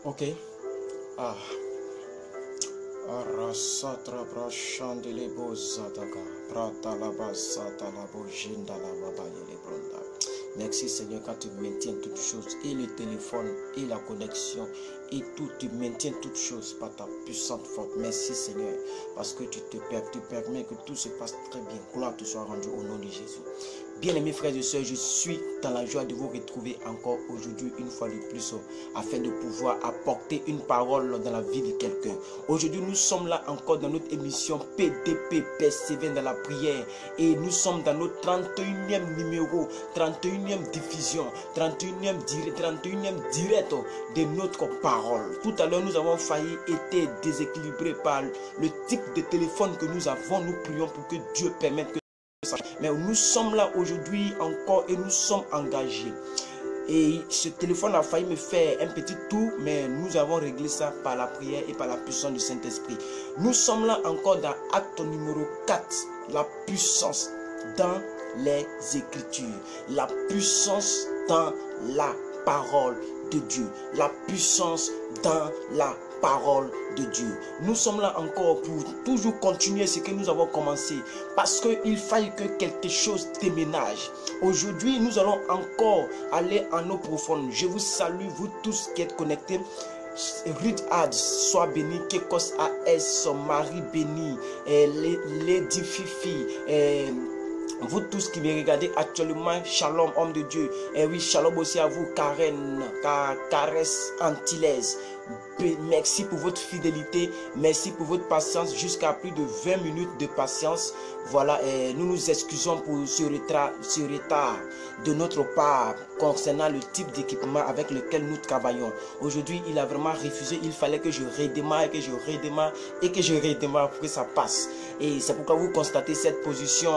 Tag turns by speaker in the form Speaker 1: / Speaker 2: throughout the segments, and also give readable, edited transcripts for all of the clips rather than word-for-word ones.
Speaker 1: Ok. Ah. Arasatra brashandele bozataka. Pratalaba satalabo jindalaba bayele bronda. Merci Seigneur quand tu maintiens toutes choses, et le téléphone, et la connexion, et tout, tu maintiens toutes choses par ta puissante force. Merci Seigneur, parce que tu permets que tout se passe très bien. Gloire te soit rendue au nom de Jésus. Bien-aimés frères et sœurs, je suis dans la joie de vous retrouver encore aujourd'hui une fois de plus afin de pouvoir apporter une parole dans la vie de quelqu'un. Aujourd'hui, nous sommes là encore dans notre émission PDP, persévère dans la prière, et nous sommes dans notre 31e numéro, 31e diffusion, 31e direct de notre parole. Tout à l'heure, nous avons failli être déséquilibrés par le type de téléphone que nous avons. Nous prions pour que Dieu permette que mais nous sommes là aujourd'hui encore et nous sommes engagés. Et ce téléphone a failli me faire un petit tour, mais nous avons réglé ça par la prière et par la puissance du Saint-Esprit. Nous sommes là encore dans acte numéro 4, la puissance dans les Écritures, la puissance dans la parole de Dieu, la puissance dans la parole de Dieu. Nous sommes là encore pour toujours continuer ce que nous avons commencé, parce qu'il faille que quelque chose déménage. Aujourd'hui, nous allons encore aller en eau profonde. Je vous salue, vous tous qui êtes connectés. Ruth Ad, sois béni, Kekos AS, Marie béni, Lady Fifi, vous tous qui me regardez actuellement, shalom, homme de Dieu. Et oui, shalom aussi à vous, Karen, Caresse Antilles. Merci pour votre fidélité, merci pour votre patience jusqu'à plus de 20 minutes de patience. Voilà, et nous nous excusons pour ce retard de notre part concernant le type d'équipement avec lequel nous travaillons. Aujourd'hui, il a vraiment refusé, il fallait que je redémarre et que je redémarre pour que ça passe. Et c'est pourquoi vous constatez cette position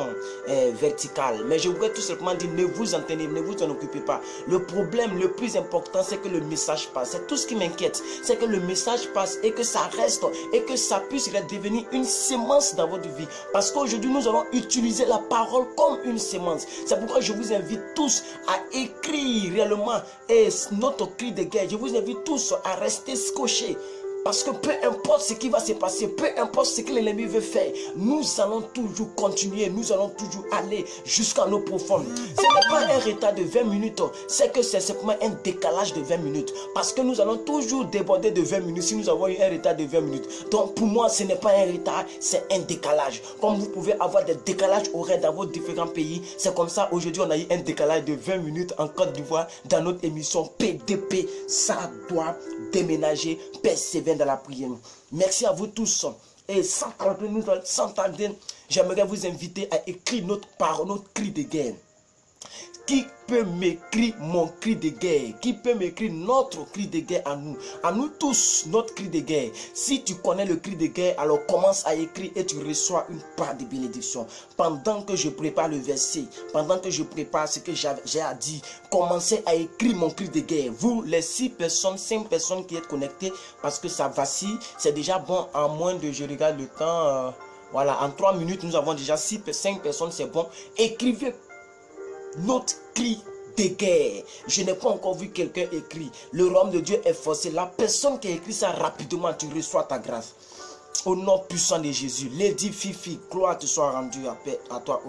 Speaker 1: verticale. Mais je voudrais tout simplement dire, ne vous en tenez, ne vous en occupez pas. Le problème le plus important, c'est que le message passe. C'est tout ce qui m'inquiète, c'est que le message passe et que ça reste et que ça puisse devenir une sémence dans votre vie. Parce qu'aujourd'hui, nous allons utiliser la parole comme une sémence. C'est pourquoi je vous invite tous à écrire réellement notre cri de guerre. Je vous invite tous à rester scotchés. Parce que peu importe ce qui va se passer, peu importe ce que l'ennemi veut faire, nous allons toujours continuer, nous allons toujours aller jusqu'à nos profondes. Ce n'est pas un retard de 20 minutes, c'est que c'est simplement un décalage de 20 minutes. Parce que nous allons toujours déborder de 20 minutes si nous avons eu un retard de 20 minutes. Donc pour moi, ce n'est pas un retard, c'est un décalage. Comme vous pouvez avoir des décalages horaires dans vos différents pays, c'est comme ça, aujourd'hui, on a eu un décalage de 20 minutes en Côte d'Ivoire dans notre émission PDP. Ça doit déménager, persévérer dans la prière. Merci à vous tous. Et sans tarder, j'aimerais vous inviter à écrire notre parole, notre cri de guerre. Qui peut m'écrire mon cri de guerre? Qui peut m'écrire notre cri de guerre à nous? À nous tous, notre cri de guerre. Si tu connais le cri de guerre, alors commence à écrire et tu reçois une part de bénédiction. Pendant que je prépare le verset, pendant que je prépare ce que j'ai à dire, commencez à écrire mon cri de guerre. Vous, les 5 personnes qui êtes connectées, parce que ça vacille, c'est déjà bon. En moins de, je regarde le temps, voilà, en 3 minutes, nous avons déjà 5 personnes, c'est bon. Écrivez notre cri de guerre. Je n'ai pas encore vu quelqu'un écrire. Le royaume de Dieu est forcé. La personne qui a écrit ça rapidement, tu reçois ta grâce. Au nom puissant de Jésus. Lady Fifi, gloire te soit rendue à toi,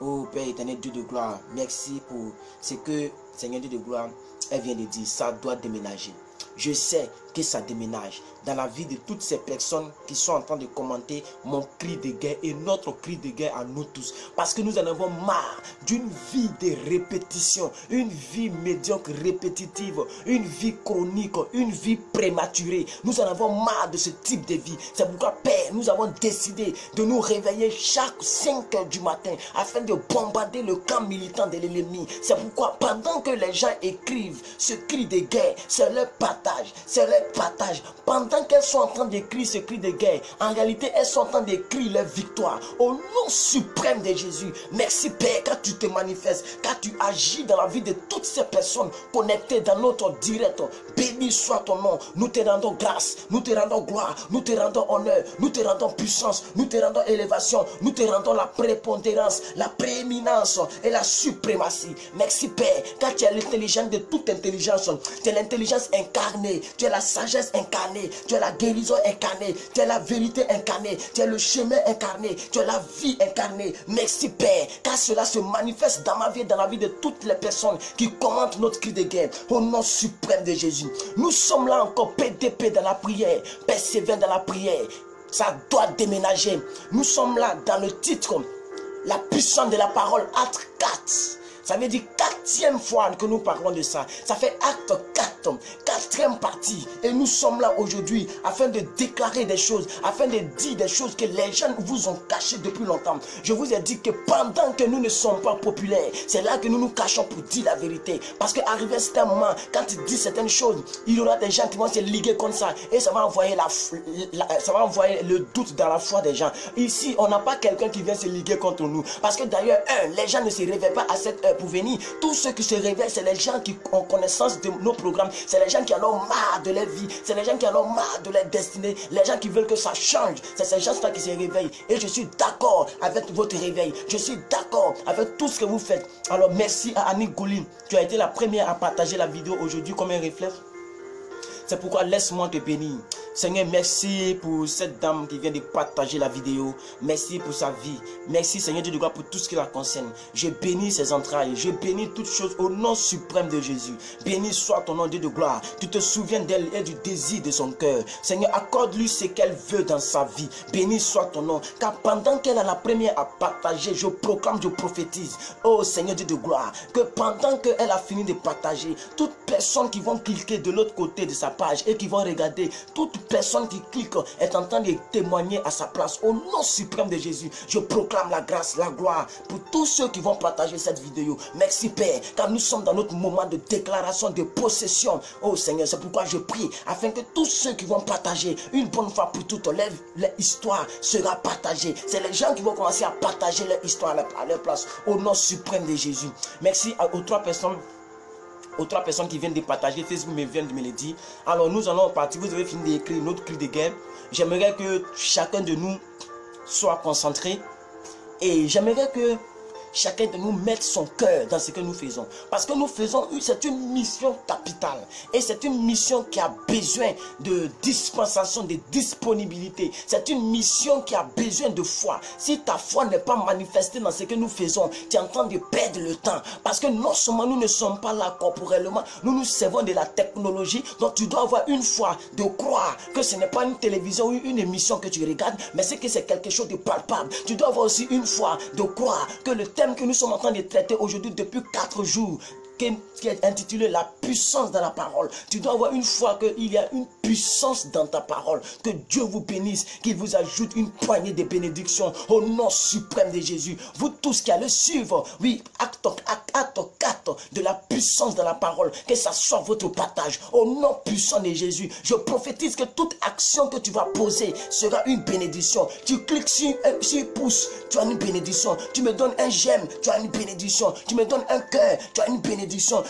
Speaker 1: ô Père éternel, Dieu de gloire. Merci pour ce que Seigneur Dieu de gloire, elle vient de dire. Ça doit déménager. Je sais que ça déménage dans la vie de toutes ces personnes qui sont en train de commenter mon cri de guerre et notre cri de guerre à nous tous. Parce que nous en avons marre d'une vie de répétition, une vie médiocre, répétitive, une vie chronique, une vie prématurée. Nous en avons marre de ce type de vie. C'est pourquoi, Père, nous avons décidé de nous réveiller chaque 5 heures du matin afin de bombarder le camp militant de l'ennemi. C'est pourquoi, pendant que les gens écrivent ce cri de guerre, c'est leur partage, c'est leur qu'elles partagent, pendant qu'elles sont en train d'écrire ce cri de guerre, en réalité, elles sont en train d'écrire leur victoire. Au nom suprême de Jésus, merci Père, quand tu te manifestes, quand tu agis dans la vie de toutes ces personnes connectées dans notre direct. Béni soit ton nom. Nous te rendons grâce, nous te rendons gloire, nous te rendons honneur, nous te rendons puissance, nous te rendons élévation, nous te rendons la prépondérance, la prééminence et la suprématie. Merci Père, car tu es l'intelligence de toute intelligence. Tu es l'intelligence incarnée, tu es la sagesse incarnée, tu es la guérison incarnée, tu es la vérité incarnée, tu es le chemin incarné, tu es la vie incarnée. Merci Père, car cela se manifeste dans ma vie et dans la vie de toutes les personnes qui commentent notre cri de guerre. Au nom suprême de Jésus, nous sommes là encore PDP dans la prière, persévère dans la prière. Ça doit déménager. Nous sommes là dans le titre, la puissance de la parole, acte 4. Ça veut dire 4e fois que nous parlons de ça. Ça fait acte 4, 4e partie. Et nous sommes là aujourd'hui afin de déclarer des choses, afin de dire des choses que les gens vous ont cachées depuis longtemps. Je vous ai dit que pendant que nous ne sommes pas populaires, c'est là que nous nous cachons pour dire la vérité. Parce qu'arrivé à certain moment, quand tu dis certaines choses, il y aura des gens qui vont se liguer comme ça. Et ça va envoyer, ça va envoyer le doute dans la foi des gens. Ici, on n'a pas quelqu'un qui vient se liguer contre nous. Parce que d'ailleurs, les gens ne se réveillent pas à cette heure pour venir. Tous ceux qui se réveillent, c'est les gens qui ont connaissance de nos programmes. C'est les gens qui en ont marre de leur vie. C'est les gens qui en ont marre de leur destinée. Les gens qui veulent que ça change. C'est ces gens-là qui se réveillent. Et je suis d'accord avec votre réveil. Je suis d'accord avec tout ce que vous faites. Alors merci à Annie Goulin. Tu as été la première à partager la vidéo aujourd'hui comme un réflexe. C'est pourquoi laisse-moi te bénir. Seigneur, merci pour cette dame qui vient de partager la vidéo. Merci pour sa vie. Merci Seigneur Dieu de gloire pour tout ce qui la concerne. Je bénis ses entrailles. Je bénis toutes choses au nom suprême de Jésus. Béni soit ton nom Dieu de gloire. Tu te souviens d'elle et du désir de son cœur. Seigneur, accorde-lui ce qu'elle veut dans sa vie. Béni soit ton nom. Car pendant qu'elle a la première à partager, je proclame, je prophétise. Oh Seigneur Dieu de gloire, que pendant qu'elle a fini de partager, toute personne qui vont cliquer de l'autre côté de sa page et qui vont regarder, toute personne qui clique est en train de témoigner à sa place. Au nom suprême de Jésus, je proclame la grâce, la gloire pour tous ceux qui vont partager cette vidéo. Merci Père, car nous sommes dans notre moment de déclaration, de possession. Oh Seigneur, c'est pourquoi je prie afin que tous ceux qui vont partager une bonne fois pour toutes, leur histoire sera partagée. C'est les gens qui vont commencer à partager leur histoire à leur place. Au nom suprême de Jésus. Merci aux trois personnes qui viennent de partager. Facebook me vient de me le dire. Alors nous allons partir. Vous avez fini d'écrire notre cri de guerre. J'aimerais que chacun de nous soit concentré. Et j'aimerais que chacun de nous mette son cœur dans ce que nous faisons. Parce que nous faisons, c'est une mission capitale. Et c'est une mission qui a besoin de dispensation, de disponibilité. C'est une mission qui a besoin de foi. Si ta foi n'est pas manifestée dans ce que nous faisons, tu es en train de perdre le temps. Parce que non seulement nous ne sommes pas là corporellement, nous nous servons de la technologie. Donc tu dois avoir une foi de croire que ce n'est pas une télévision ou une émission que tu regardes, mais c'est que c'est quelque chose de palpable. Tu dois avoir aussi une foi de croire que le thème que nous sommes en train de traiter aujourd'hui depuis 4 jours, qui est intitulé la puissance dans la parole. Tu dois avoir une foi qu'il y a une puissance dans ta parole. Que Dieu vous bénisse, qu'il vous ajoute une poignée de bénédictions au nom suprême de Jésus. Vous tous qui allez suivre, oui, acte 4 de la puissance dans la parole, que ça soit votre partage au nom puissant de Jésus. Je prophétise que toute action que tu vas poser sera une bénédiction. Tu cliques sur pouce, tu as une bénédiction. Tu me donnes un j'aime, tu as une bénédiction. Tu me donnes un cœur, tu as une bénédiction.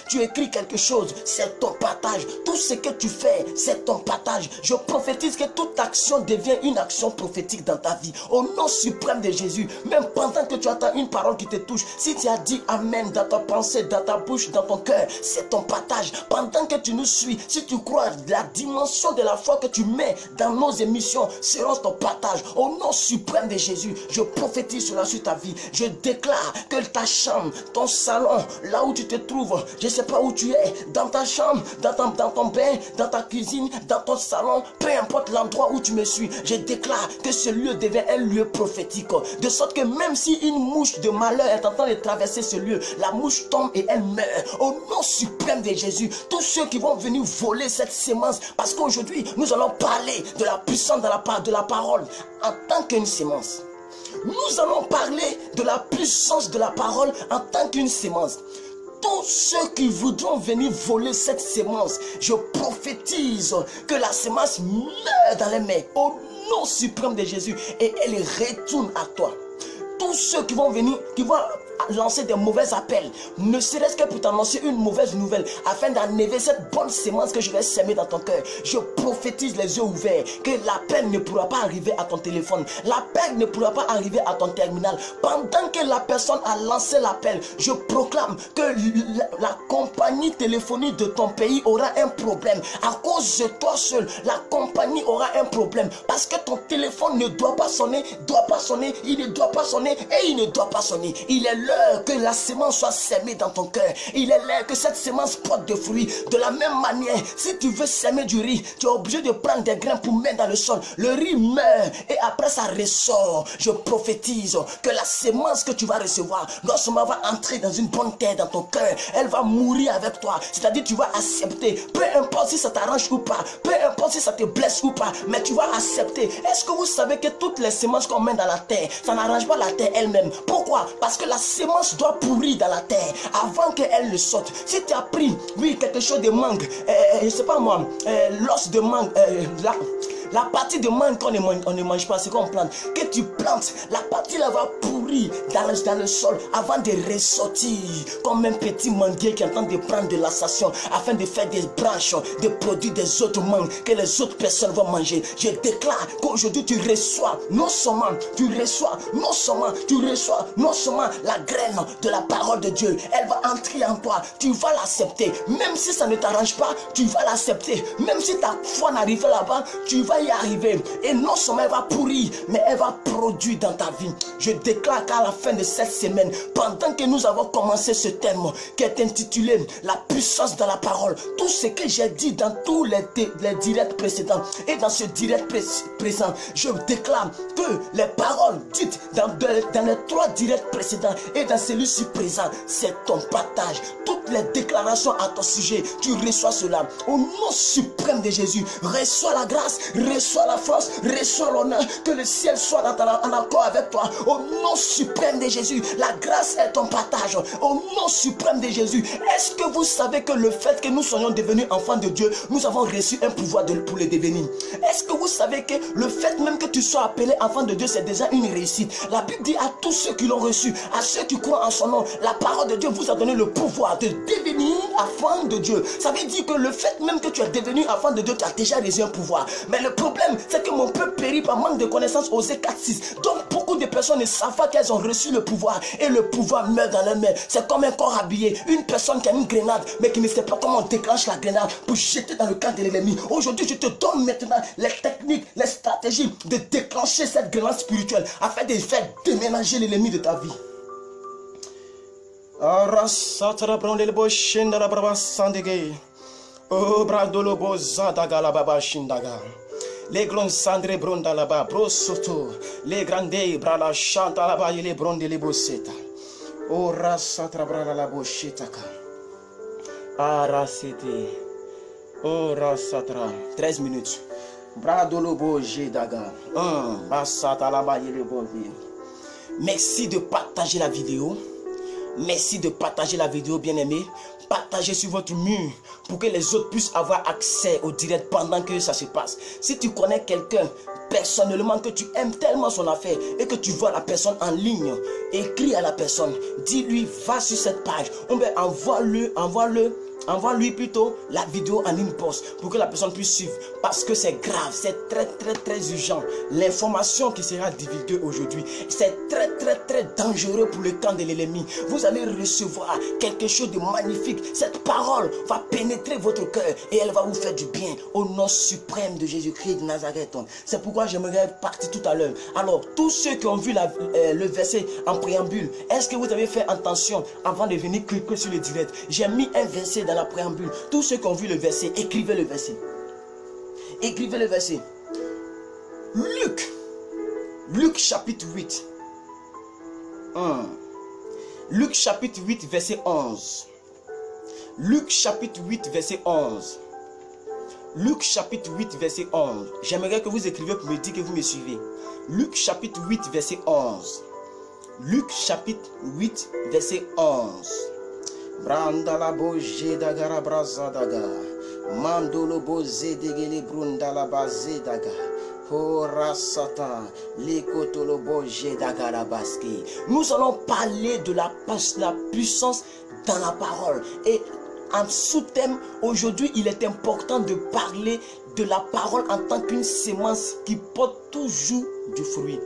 Speaker 1: Tu écris quelque chose, c'est ton partage. Tout ce que tu fais, c'est ton partage. Je prophétise que toute action devient une action prophétique dans ta vie. Au nom suprême de Jésus, même pendant que tu attends une parole qui te touche, si tu as dit Amen dans ta pensée, dans ta bouche, dans ton cœur, c'est ton partage. Pendant que tu nous suis, si tu crois, la dimension de la foi que tu mets dans nos émissions sera ton partage. Au nom suprême de Jésus, je prophétise cela sur ta vie. Je déclare que ta chambre, ton salon, là où tu te trouves, je ne sais pas où tu es, dans ta chambre, dans ton bain, dans ta cuisine, dans ton salon, peu importe l'endroit où tu me suis, je déclare que ce lieu devient un lieu prophétique. De sorte que même si une mouche de malheur est en train de traverser ce lieu, la mouche tombe et elle meurt. Au nom suprême de Jésus, tous ceux qui vont venir voler cette sémence, parce qu'aujourd'hui, nous allons parler de la puissance de la parole en tant qu'une sémence. Nous allons parler de la puissance de la parole en tant qu'une sémence. Tout ceux qui voudront venir voler cette sémence, je prophétise que la sémence meurt dans les mains au nom suprême de Jésus et elle retourne à toi. Tous ceux qui vont venir, qui vont lancer des mauvais appels, ne serait-ce que pour t'annoncer une mauvaise nouvelle, afin d'enlever cette bonne sémence que je vais semer dans ton cœur. Je prophétise les yeux ouverts, que l'appel ne pourra pas arriver à ton téléphone, l'appel ne pourra pas arriver à ton terminal. Pendant que la personne a lancé l'appel, je proclame que la compagnie téléphonique de ton pays aura un problème. À cause de toi seul, la compagnie aura un problème, parce que ton téléphone ne doit pas sonner, il ne doit pas sonner et il ne doit pas sonner. Il est l'heure que la sémence soit sémée dans ton cœur. Il est l'heure que cette sémence porte des fruits. De la même manière, si tu veux semer du riz, tu es obligé de prendre des grains pour mettre dans le sol. Le riz meurt et après ça ressort. Je prophétise que la sémence que tu vas recevoir, non seulement va entrer dans une bonne terre dans ton cœur, elle va mourir avec toi. C'est-à-dire tu vas accepter, peu importe si ça t'arrange ou pas, peu importe si ça te blesse ou pas, mais tu vas accepter. Est-ce que vous savez que toutes les sémences qu'on met dans la terre, ça n'arrange pas la terre elle-même? Pourquoi? Parce que la sémence doit pourrir dans la terre avant qu'elle ne saute. Si tu as pris, oui, quelque chose de mangue, je sais pas moi, l'os de mangue, la partie de mangue qu'on ne mange pas, c'est qu'on plante. Que tu plantes, la partie là va pourrir dans le sol avant de ressortir comme un petit manguier qui est en train de prendre de la station afin de faire des branches, de produire des autres mangues que les autres personnes vont manger. Je déclare qu'aujourd'hui tu reçois non seulement la graine de la parole de Dieu. Elle va entrer en toi. Tu vas l'accepter. Même si ça ne t'arrange pas, tu vas l'accepter. Même si ta foi n'arrive pas là-bas, tu vas y arriver. Et non seulement elle va pourrir, mais elle va produire dans ta vie. Je déclare qu'à la fin de cette semaine, pendant que nous avons commencé ce thème qui est intitulé La puissance de la parole, tout ce que j'ai dit dans tous les directs précédents et dans ce direct présent, je déclare que les paroles dites dans les 3 directs précédents et dans celui-ci présent, c'est ton partage. Toutes les déclarations à ton sujet, tu reçois cela. Au nom suprême de Jésus, reçois la grâce, reçois la force, reçois l'honneur, que le ciel soit en accord avec toi. Au nom suprême de Jésus, la grâce est ton partage. Au nom suprême de Jésus, est-ce que vous savez que le fait que nous soyons devenus enfants de Dieu, nous avons reçu un pouvoir pour le devenir? Est-ce que vous savez que le fait même que tu sois appelé enfant de Dieu, c'est déjà une réussite? La Bible dit à tous ceux qui l'ont reçu, à ceux qui croient en son nom, la parole de Dieu vous a donné le pouvoir de devenir enfant de Dieu. Ça veut dire que le fait même que tu es devenu enfant de Dieu, tu as déjà reçu un pouvoir. Mais le problème, c'est que mon peuple périt par manque de connaissances. Osée 4:6. Donc beaucoup de personnes ne savent pas qu'elles ont reçu le pouvoir et le pouvoir meurt dans leurs mains. C'est comme un corps habillé, une personne qui a une grenade mais qui ne sait pas comment on déclenche la grenade pour jeter dans le camp de l'ennemi. Aujourd'hui, je te donne maintenant les techniques, les stratégies de déclencher cette grenade spirituelle afin de faire déménager l'ennemi de ta vie. Oh, bradolo bozadaga la baba shindaga. Les grands sandre bronda la ba brosoto. Les grande brala chanta la ba les bronde les bosseta. Oh, rasatra brala la boshitaka. Arasete. Oh, rasatra. 13 minutes. Bradolo bojedaga. Basata la ba les bondi. Merci de partager la vidéo. Merci de partager la vidéo, bien-aimé. Partagez sur votre mur pour que les autres puissent avoir accès au direct pendant que ça se passe. Si tu connais quelqu'un personnellement que tu aimes tellement son affaire et que tu vois la personne en ligne, écris à la personne, dis-lui va sur cette page, envoie-lui plutôt la vidéo en inbox pour que la personne puisse suivre, parce que c'est grave, c'est très urgent. L'information qui sera divulguée aujourd'hui, c'est très dangereux pour le camp de l'ennemi. Vous allez recevoir quelque chose de magnifique. Cette parole va pénétrer votre cœur et elle va vous faire du bien au nom suprême de Jésus-Christ de Nazareth. C'est pourquoi j'aimerais partir tout à l'heure. Alors, tous ceux qui ont vu le verset en préambule, est-ce que vous avez fait attention avant de venir cliquer sur le direct? J'ai mis un verset dans la préambule. Tous ceux qui ont vu le verset, écrivez le verset. Écrivez le verset. Luc chapitre 8. Luc chapitre 8 verset 11. Luc chapitre 8 verset 11. Luc chapitre 8 verset 11. J'aimerais que vous écriviez pour me dire que vous me suivez. Luc chapitre 8 verset 11. Luc chapitre 8 verset 11. Branda la boje dagara braza daga. Mandolo boze degele brunda la baze daga. Nous allons parler de la puissance dans la parole. Et en sous-thème, aujourd'hui, il est important de parler de la parole en tant qu'une sémence qui porte toujours du fruit.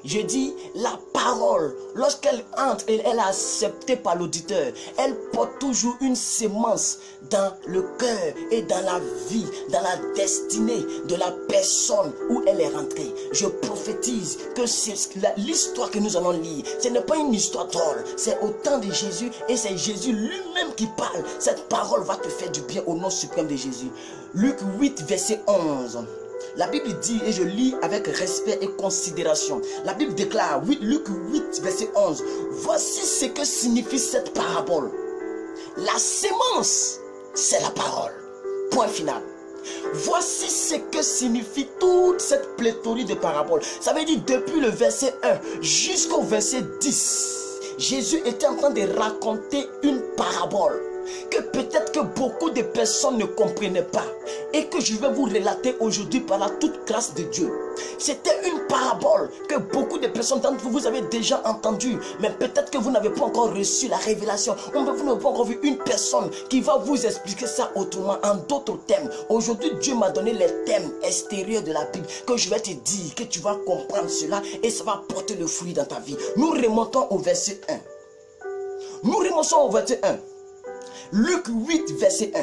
Speaker 1: Je dis, la parole, lorsqu'elle entre et elle est acceptée par l'auditeur, elle porte toujours une sémence dans le cœur et dans la vie, dans la destinée de la personne où elle est rentrée. Je prophétise que c'est l'histoire que nous allons lire. Ce n'est pas une histoire drôle, c'est au temps de Jésus et c'est Jésus lui-même qui parle. Cette parole va te faire du bien au nom suprême de Jésus. Luc 8, verset 11. La Bible dit, et je lis avec respect et considération. La Bible déclare, Luc 8, verset 11. Voici ce que signifie cette parabole. La sémence, c'est la parole. Point final. Voici ce que signifie toute cette pléthorie de paraboles. Ça veut dire depuis le verset 1 jusqu'au verset 10. Jésus était en train de raconter une parabole que peut-être que beaucoup de personnes ne comprenaient pas et que je vais vous relater aujourd'hui par la toute grâce de Dieu. C'était une parabole que beaucoup de personnes d'entre vous, vous avez déjà entendue, mais peut-être que vous n'avez pas encore reçu la révélation, ou vous n'avez pas encore vu une personne qui va vous expliquer ça autrement, en d'autres thèmes. Aujourd'hui, Dieu m'a donné les thèmes extérieurs de la Bible que je vais te dire, que tu vas comprendre cela et ça va porter le fruit dans ta vie. Nous remontons au verset 1. Nous remontons au verset 1. Luc 8, verset 1.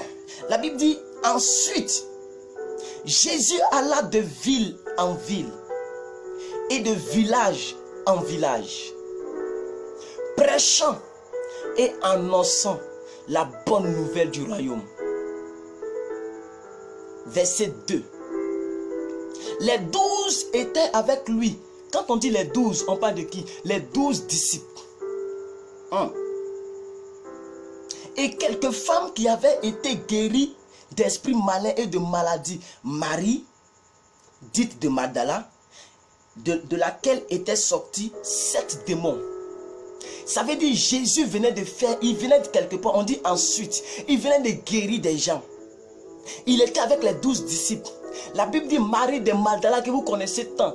Speaker 1: La Bible dit, ensuite, Jésus alla de ville en ville et de village en village, prêchant et annonçant la bonne nouvelle du royaume. Verset 2. Les 12 étaient avec lui. Quand on dit les 12, on parle de qui? Les 12 disciples. 1. Et quelques femmes qui avaient été guéries d'esprits malins et de maladies. Marie, dite de Magdala, de laquelle étaient sortis 7 démons. Ça veut dire Jésus venait de faire, il venait de quelque part, on dit ensuite, il venait de guérir des gens. Il était avec les 12 disciples. La Bible dit Marie de Magdala, que vous connaissez tant,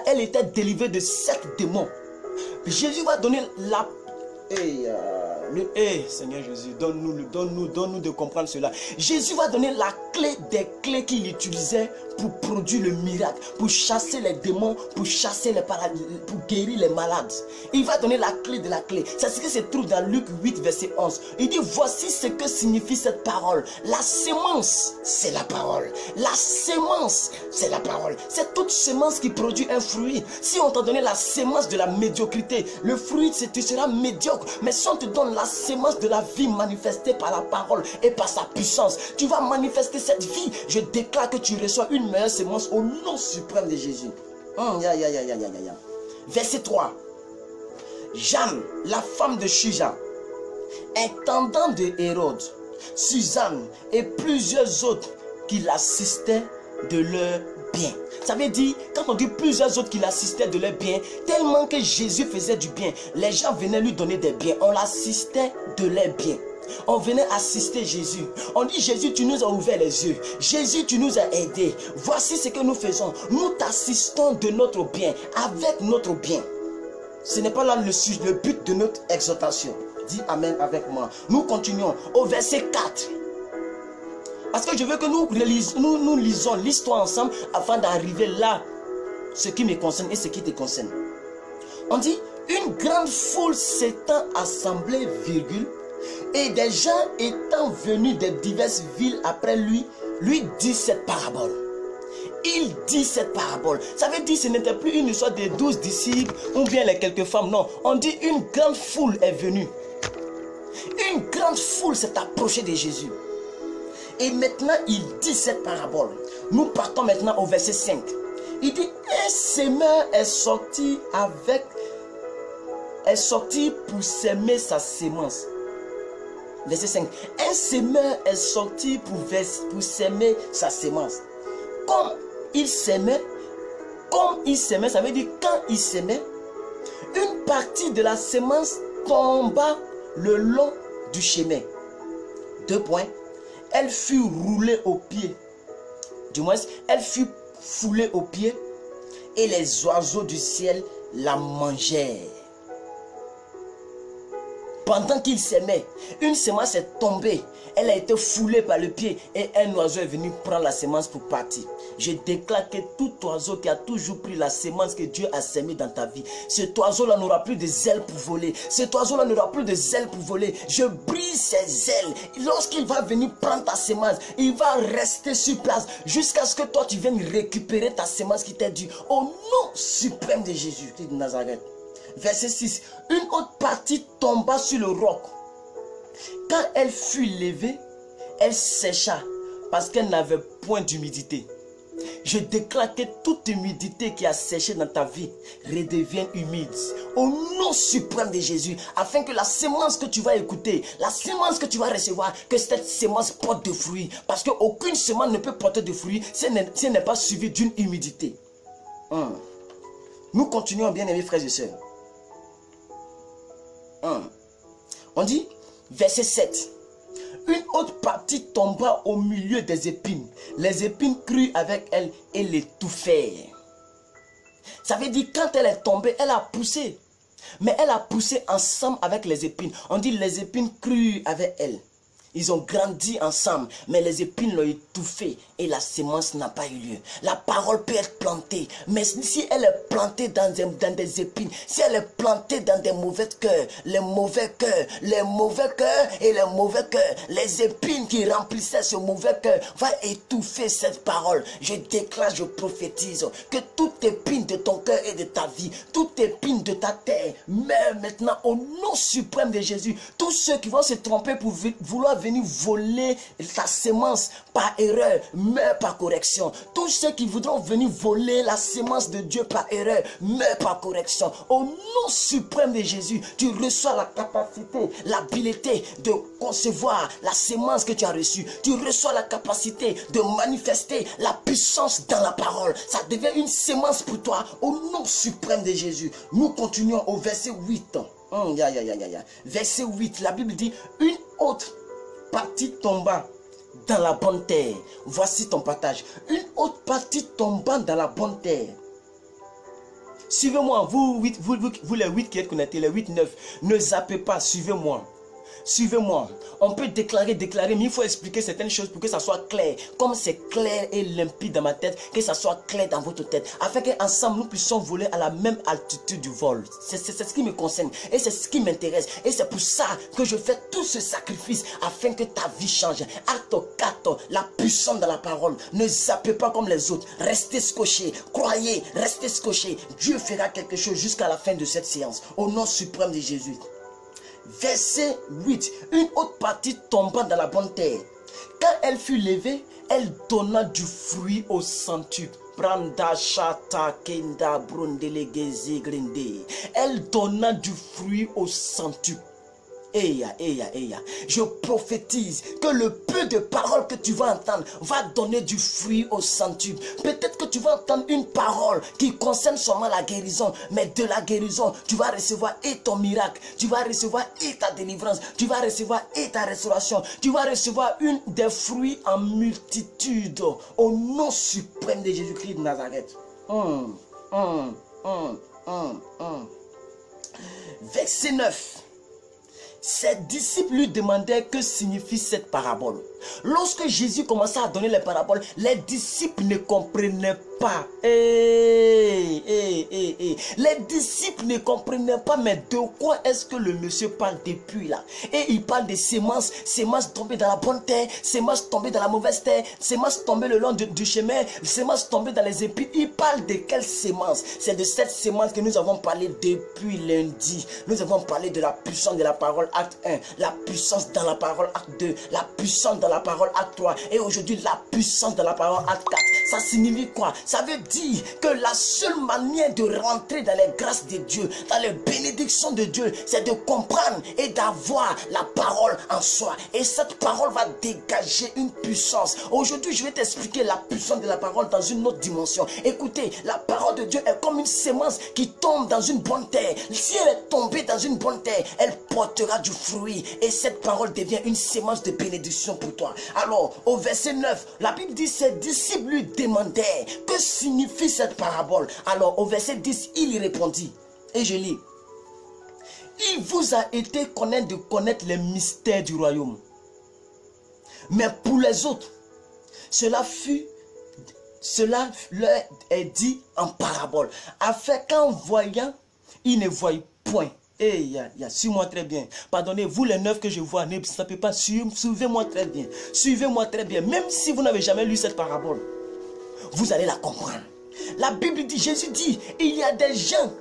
Speaker 1: elle était délivrée de 7 démons. Jésus va donner la... Seigneur Jésus, donne-nous de comprendre cela. Jésus va donner la clé des clés qu'il utilisait pour produire le miracle, pour chasser les démons, pour chasser les paradis, pour guérir les malades. Il va donner la clé de la clé. C'est ce qui se trouve dans Luc 8, verset 11. Il dit, voici ce que signifie cette parole. La sémence, c'est la parole. La sémence, c'est la parole. C'est toute sémence qui produit un fruit. Si on t'a donné la sémence de la médiocrité, le fruit, tu seras médiocre. Mais si on te donne la sémence de la vie manifestée par la parole et par sa puissance, tu vas manifester cette vie. Je déclare que tu reçois une meilleure sémence au nom suprême de Jésus. Verset 3. Jeanne, la femme de Chuja, intendant de Hérode, Suzanne et plusieurs autres qui l'assistaient de leur bien. Ça veut dire, quand on dit plusieurs autres qui l'assistaient de leur bien, tellement que Jésus faisait du bien, les gens venaient lui donner des biens. On l'assistait de leur bien. On venait assister Jésus. On dit, Jésus, tu nous as ouvert les yeux. Jésus, tu nous as aidés. Voici ce que nous faisons. Nous t'assistons de notre bien, avec notre bien. Ce n'est pas là le but de notre exhortation. Dis Amen avec moi. Nous continuons au verset 4. Parce que je veux que nous lisons l'histoire ensemble afin d'arriver là, ce qui me concerne et ce qui te concerne. On dit, une grande foule s'étant assemblée, virgule, et des gens étant venus de diverses villes après lui dit cette parabole. Il dit cette parabole. Ça veut dire que ce n'était plus une histoire de 12 disciples ou bien les quelques femmes. Non, on dit une grande foule est venue. Une grande foule s'est approchée de Jésus. Et maintenant, il dit cette parabole. Nous partons maintenant au verset 5. Il dit, un semeur est sorti pour s'aimer sa sémence. Verset 5. Un semeur est sorti pour s'aimer sa sémence. Comme il s'aimait, ça veut dire quand il s'aimait, une partie de la sémence tomba le long du chemin. 2 points. Elle fut roulée aux pieds. Du moins, elle fut foulée aux pieds et les oiseaux du ciel la mangèrent. Pendant qu'il s'aimait, une semence est tombée. Elle a été foulée par le pied et un oiseau est venu prendre la semence pour partir. Je déclare que tout oiseau qui a toujours pris la semence que Dieu a sémée dans ta vie, cet oiseau-là n'aura plus de ailes pour voler. Cet oiseau-là n'aura plus de ailes pour voler. Je brise ses ailes. Lorsqu'il va venir prendre ta semence, il va rester sur place jusqu'à ce que toi tu viennes récupérer ta semence qui t'est due. Au nom suprême de Jésus, Christ de Nazareth. Verset 6. Une autre partie tomba sur le roc. Quand elle fut levée, elle sécha parce qu'elle n'avait point d'humidité. Je déclare que toute humidité qui a séché dans ta vie redevienne humide. Au nom suprême de Jésus, afin que la semence que tu vas écouter, la semence que tu vas recevoir, que cette semence porte de fruits. Parce qu'aucune semence ne peut porter de fruits si elle n'est pas suivie d'une humidité. Nous continuons, bien aimés frères et sœurs. On dit, verset 7. Une autre partie tomba au milieu des épines. Les épines crurent avec elle et l'étouffèrent. Ça veut dire quand elle est tombée, elle a poussé. Mais elle a poussé ensemble avec les épines. On dit les épines crurent avec elle. Ils ont grandi ensemble, mais les épines l'ont étouffé et la semence n'a pas eu lieu. La parole peut être plantée, mais si elle est plantée dans des épines, si elle est plantée dans des mauvais cœurs, les mauvais cœurs et les mauvais cœurs, les épines qui remplissaient ce mauvais cœur vont étouffer cette parole. Je déclare, je prophétise que toute épine de ton cœur et de ta vie, toute épine de ta terre, meurt maintenant au nom suprême de Jésus. Tous ceux qui vont se tromper pour vouloir venir voler ta semence par erreur, meurt par correction. Tous ceux qui voudront venir voler la semence de Dieu par erreur, meurt par correction. Au nom suprême de Jésus, tu reçois la capacité, l'habileté de concevoir la semence que tu as reçue. Tu reçois la capacité de manifester la puissance dans la parole. Ça devient une semence pour toi au nom suprême de Jésus. Nous continuons au verset 8. Verset 8, la Bible dit, une autre partie tomba dans la bonne terre. Voici ton partage. Une autre partie tombant dans la bonne terre. Suivez-moi, vous les 8 qui êtes connectés, les 8, 9. Ne zappez pas, suivez-moi. Suivez-moi. On peut déclarer, mais il faut expliquer certaines choses pour que ça soit clair. Comme c'est clair et limpide dans ma tête, que ça soit clair dans votre tête. Afin qu'ensemble, nous puissions voler à la même altitude du vol. C'est ce qui me concerne et c'est ce qui m'intéresse. Et c'est pour ça que je fais tout ce sacrifice afin que ta vie change. Acte 4, la puissance de la parole. Ne zappez pas comme les autres. Restez scotchés. Croyez, restez scotchés. Dieu fera quelque chose jusqu'à la fin de cette séance. Au nom suprême de Jésus. Verset 8. Une autre partie tomba dans la bonne terre. Quand elle fut levée, elle donna du fruit au centuple. Elle donna du fruit au centuple. Je prophétise que le peu de paroles que tu vas entendre va donner du fruit au centuple. Peut-être que tu vas entendre une parole qui concerne seulement la guérison, mais de la guérison, tu vas recevoir et ton miracle, tu vas recevoir et ta délivrance, tu vas recevoir et ta restauration, tu vas recevoir des fruits en multitude au nom suprême de Jésus-Christ de Nazareth. Verset 9. Ses disciples lui demandaient que signifie cette parabole. Lorsque Jésus commençait à donner les paraboles, les disciples ne comprenaient pas. Les disciples ne comprenaient pas, mais de quoi est-ce que le monsieur parle depuis là? Et il parle de semences tombées dans la bonne terre, semences tombées dans la mauvaise terre, semences tombées le long du chemin, semences tombées dans les épines. Il parle de quelle semence? C'est de cette semence que nous avons parlé depuis lundi. Nous avons parlé de la puissance de la parole, acte 1, la puissance dans la parole, acte 2, la puissance dans la parole, acte 3, et aujourd'hui la puissance de la parole, acte 4. Ça signifie quoi? Ça veut dire que la seule manière de rentrer dans les grâces de Dieu, dans les bénédictions de Dieu, c'est de comprendre et d'avoir la parole en soi. Et cette parole va dégager une puissance. Aujourd'hui, je vais t'expliquer la puissance de la parole dans une autre dimension. Écoutez, la parole de Dieu est comme une semence qui tombe dans une bonne terre. Si elle est tombée dans une bonne terre, elle portera du fruit et cette parole devient une sémence de bénédiction pour toi. Alors, au verset 9, la Bible dit, ses disciples lui demandaient, que signifie cette parabole? Alors, au verset 10, il répondit, et je lis, il vous a été de connaître les mystères du royaume. Mais pour les autres, cela leur est dit en parabole, afin qu'en voyant, ils ne voient point. Et suis-moi très bien. Pardonnez, vous les neufs que je vois, ne sapez pas, suivez-moi très bien. Suivez-moi très bien. Même si vous n'avez jamais lu cette parabole, vous allez la comprendre. La Bible dit, Jésus dit, il y a des gens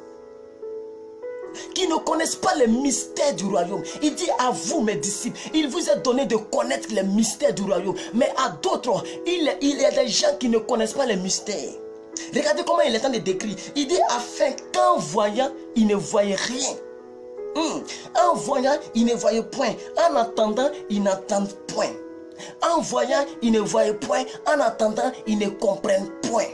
Speaker 1: qui ne connaissent pas les mystères du royaume. Il dit à vous, mes disciples, il vous est donné de connaître les mystères du royaume. Mais à d'autres, il y a des gens qui ne connaissent pas les mystères. Regardez comment il est en train de décrire. Il dit, afin qu'en voyant, ils ne voient rien. En voyant, ils ne voient point. En entendant, ils n'entendent point. En voyant, ils ne voient point. En entendant, ils ne comprennent point.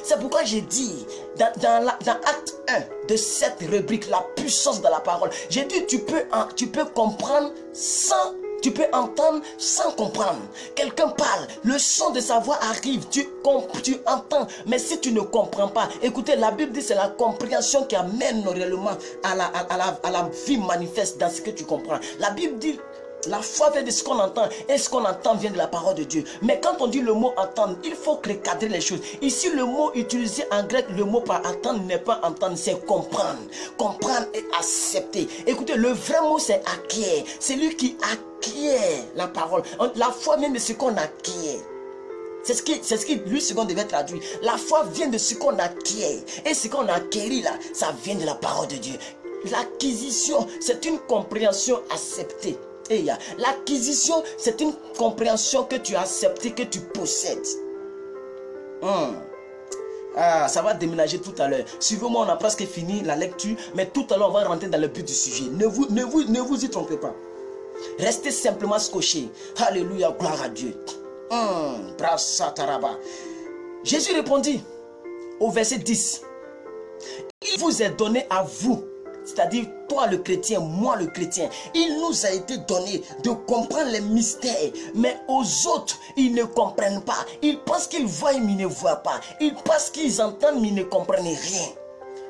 Speaker 1: C'est pourquoi j'ai dit, dans Acte 1 de cette rubrique, la puissance de la parole, j'ai dit, tu peux comprendre sans... Tu peux entendre sans comprendre. Quelqu'un parle, le son de sa voix arrive, tu entends. Mais si tu ne comprends pas, écoutez, la Bible dit c'est la compréhension qui amène réellement à la vie manifeste dans ce que tu comprends. La Bible dit, la foi vient de ce qu'on entend et ce qu'on entend vient de la parole de Dieu. Mais quand on dit le mot entendre, il faut recadrer les choses. Ici, le mot utilisé en grec, le mot par attendre n'est pas entendre, c'est comprendre. Comprendre et accepter. Écoutez, le vrai mot c'est acquiert. C'est lui qui acquiert la parole. La foi vient de ce qu'on acquiert. C'est ce qui lui, ce qu'on devait traduire. La foi vient de ce qu'on acquiert. Et ce qu'on a acquéri là, ça vient de la parole de Dieu. L'acquisition, c'est une compréhension acceptée. L'acquisition, c'est une compréhension que tu as acceptée, que tu possèdes. Ça va déménager tout à l'heure. Suivez-moi, on a presque fini la lecture, mais tout à l'heure, on va rentrer dans le but du sujet. Ne vous y trompez pas. Restez simplement scotchés. Alléluia, gloire à Dieu. Jésus répondit au verset 10. Il vous est donné à vous, c'est-à-dire toi le chrétien, moi le chrétien, il nous a été donné de comprendre les mystères, mais aux autres, ils ne comprennent pas. Ils pensent qu'ils voient, mais ils ne voient pas. Ils pensent qu'ils entendent, mais ils ne comprennent rien.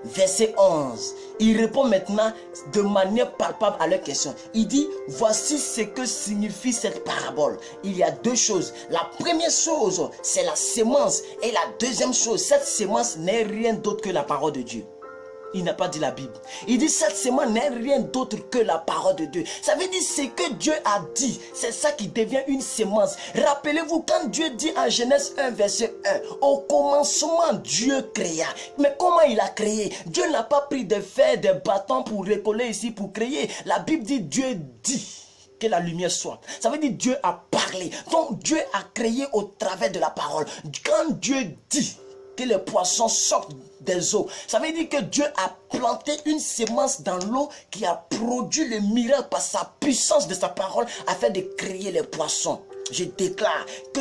Speaker 1: Verset 11, il répond maintenant de manière palpable à leur question. Il dit, voici ce que signifie cette parabole. Il y a deux choses. La première chose, c'est la sémence. Et la deuxième chose, cette sémence n'est rien d'autre que la parole de Dieu. Il n'a pas dit la Bible. Il dit cette sémence n'est rien d'autre que la parole de Dieu. Ça veut dire ce que Dieu a dit. C'est ça qui devient une sémence. Rappelez-vous quand Dieu dit en Genèse 1 verset 1. Au commencement Dieu créa. Mais comment il a créé? Dieu n'a pas pris des fers, des bâtons pour recoller ici, pour créer. La Bible dit Dieu dit que la lumière soit. Ça veut dire Dieu a parlé. Donc Dieu a créé au travers de la parole. Quand Dieu dit que les poissons sortent des eaux, ça veut dire que Dieu a planté une sémence dans l'eau qui a produit le miracle par sa puissance de sa parole afin de créer les poissons. Je déclare que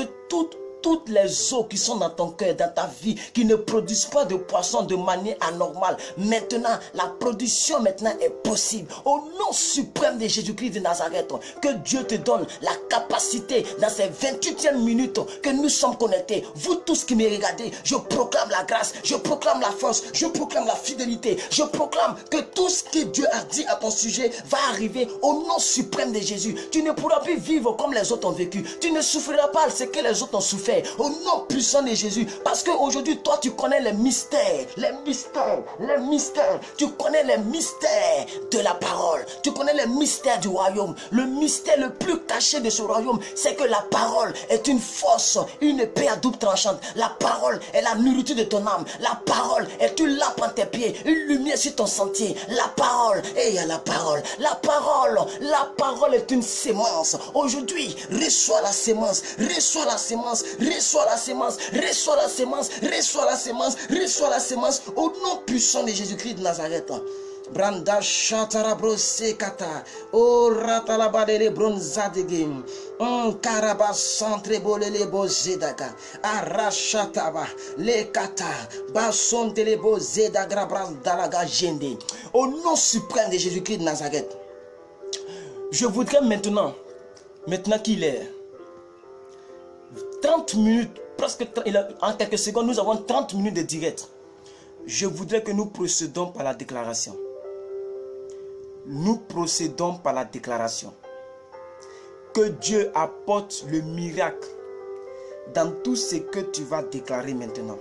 Speaker 1: toutes les eaux qui sont dans ton cœur, dans ta vie, qui ne produisent pas de poissons de manière anormale, maintenant, la production maintenant est possible. Au nom suprême de Jésus-Christ de Nazareth, que Dieu te donne la capacité dans ces 28e minutes que nous sommes connectés. Vous tous qui me regardez, je proclame la grâce, je proclame la force, je proclame la fidélité, je proclame que tout ce que Dieu a dit à ton sujet va arriver au nom suprême de Jésus. Tu ne pourras plus vivre comme les autres ont vécu. Tu ne souffriras pas ce que les autres ont souffert. Au nom puissant de Jésus. Parce qu'aujourd'hui, toi, tu connais les mystères. Les mystères. Tu connais les mystères de la parole. Tu connais les mystères du royaume. Le mystère le plus caché de ce royaume, c'est que la parole est une force, une épée à double tranchante. La parole est la nourriture de ton âme. La parole est une lampe à tes pieds, une lumière sur ton sentier. La parole, et il y a la parole. La parole est une sémence. Aujourd'hui, reçois la sémence. Reçois la sémence. Reçois la sémence, reçois la sémence, reçois la sémence, reçois la sémence au nom puissant de Jésus-Christ de Nazareth. Branda shatarabro sekata, o ratalabadele bronzadegim, karaba santrebolele bozedaka, arachataba, le kata, basontele bozedagra brandalaga jende. Au nom suprême de Jésus-Christ de Nazareth. Je voudrais maintenant qu'il est 30 minutes, presque en quelques secondes, nous avons 30 minutes de direct. Je voudrais que nous procédons par la déclaration. Nous procédons par la déclaration. Que Dieu apporte le miracle dans tout ce que tu vas déclarer maintenant.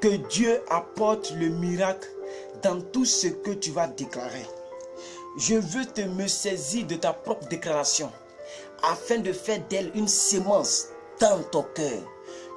Speaker 1: Que Dieu apporte le miracle dans tout ce que tu vas déclarer. Je veux te me saisir de ta propre déclaration afin de faire d'elle une sémence dans ton cœur.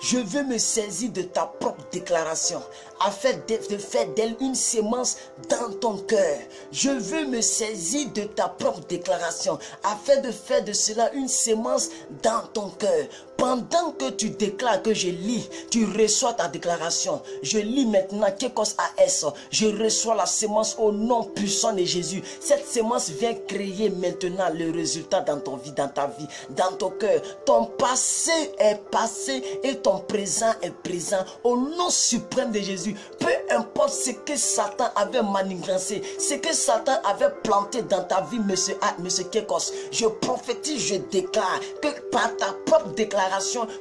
Speaker 1: Je veux me saisir de ta propre déclaration afin de faire d'elle une sémence dans ton cœur. Je veux me saisir de ta propre déclaration afin de faire de cela une sémence dans ton cœur. Pendant que tu déclares, que je lis, tu reçois ta déclaration. Je lis maintenant Kekos AS. Je reçois la sémence au nom puissant de Jésus. Cette sémence vient créer maintenant le résultat dans ton vie, dans ta vie, dans ton cœur. Ton passé est passé et ton présent est présent. Au nom suprême de Jésus, peu importe ce que Satan avait manigancé, ce que Satan avait planté dans ta vie, monsieur Kekos, je prophétise, je déclare que par ta propre déclaration,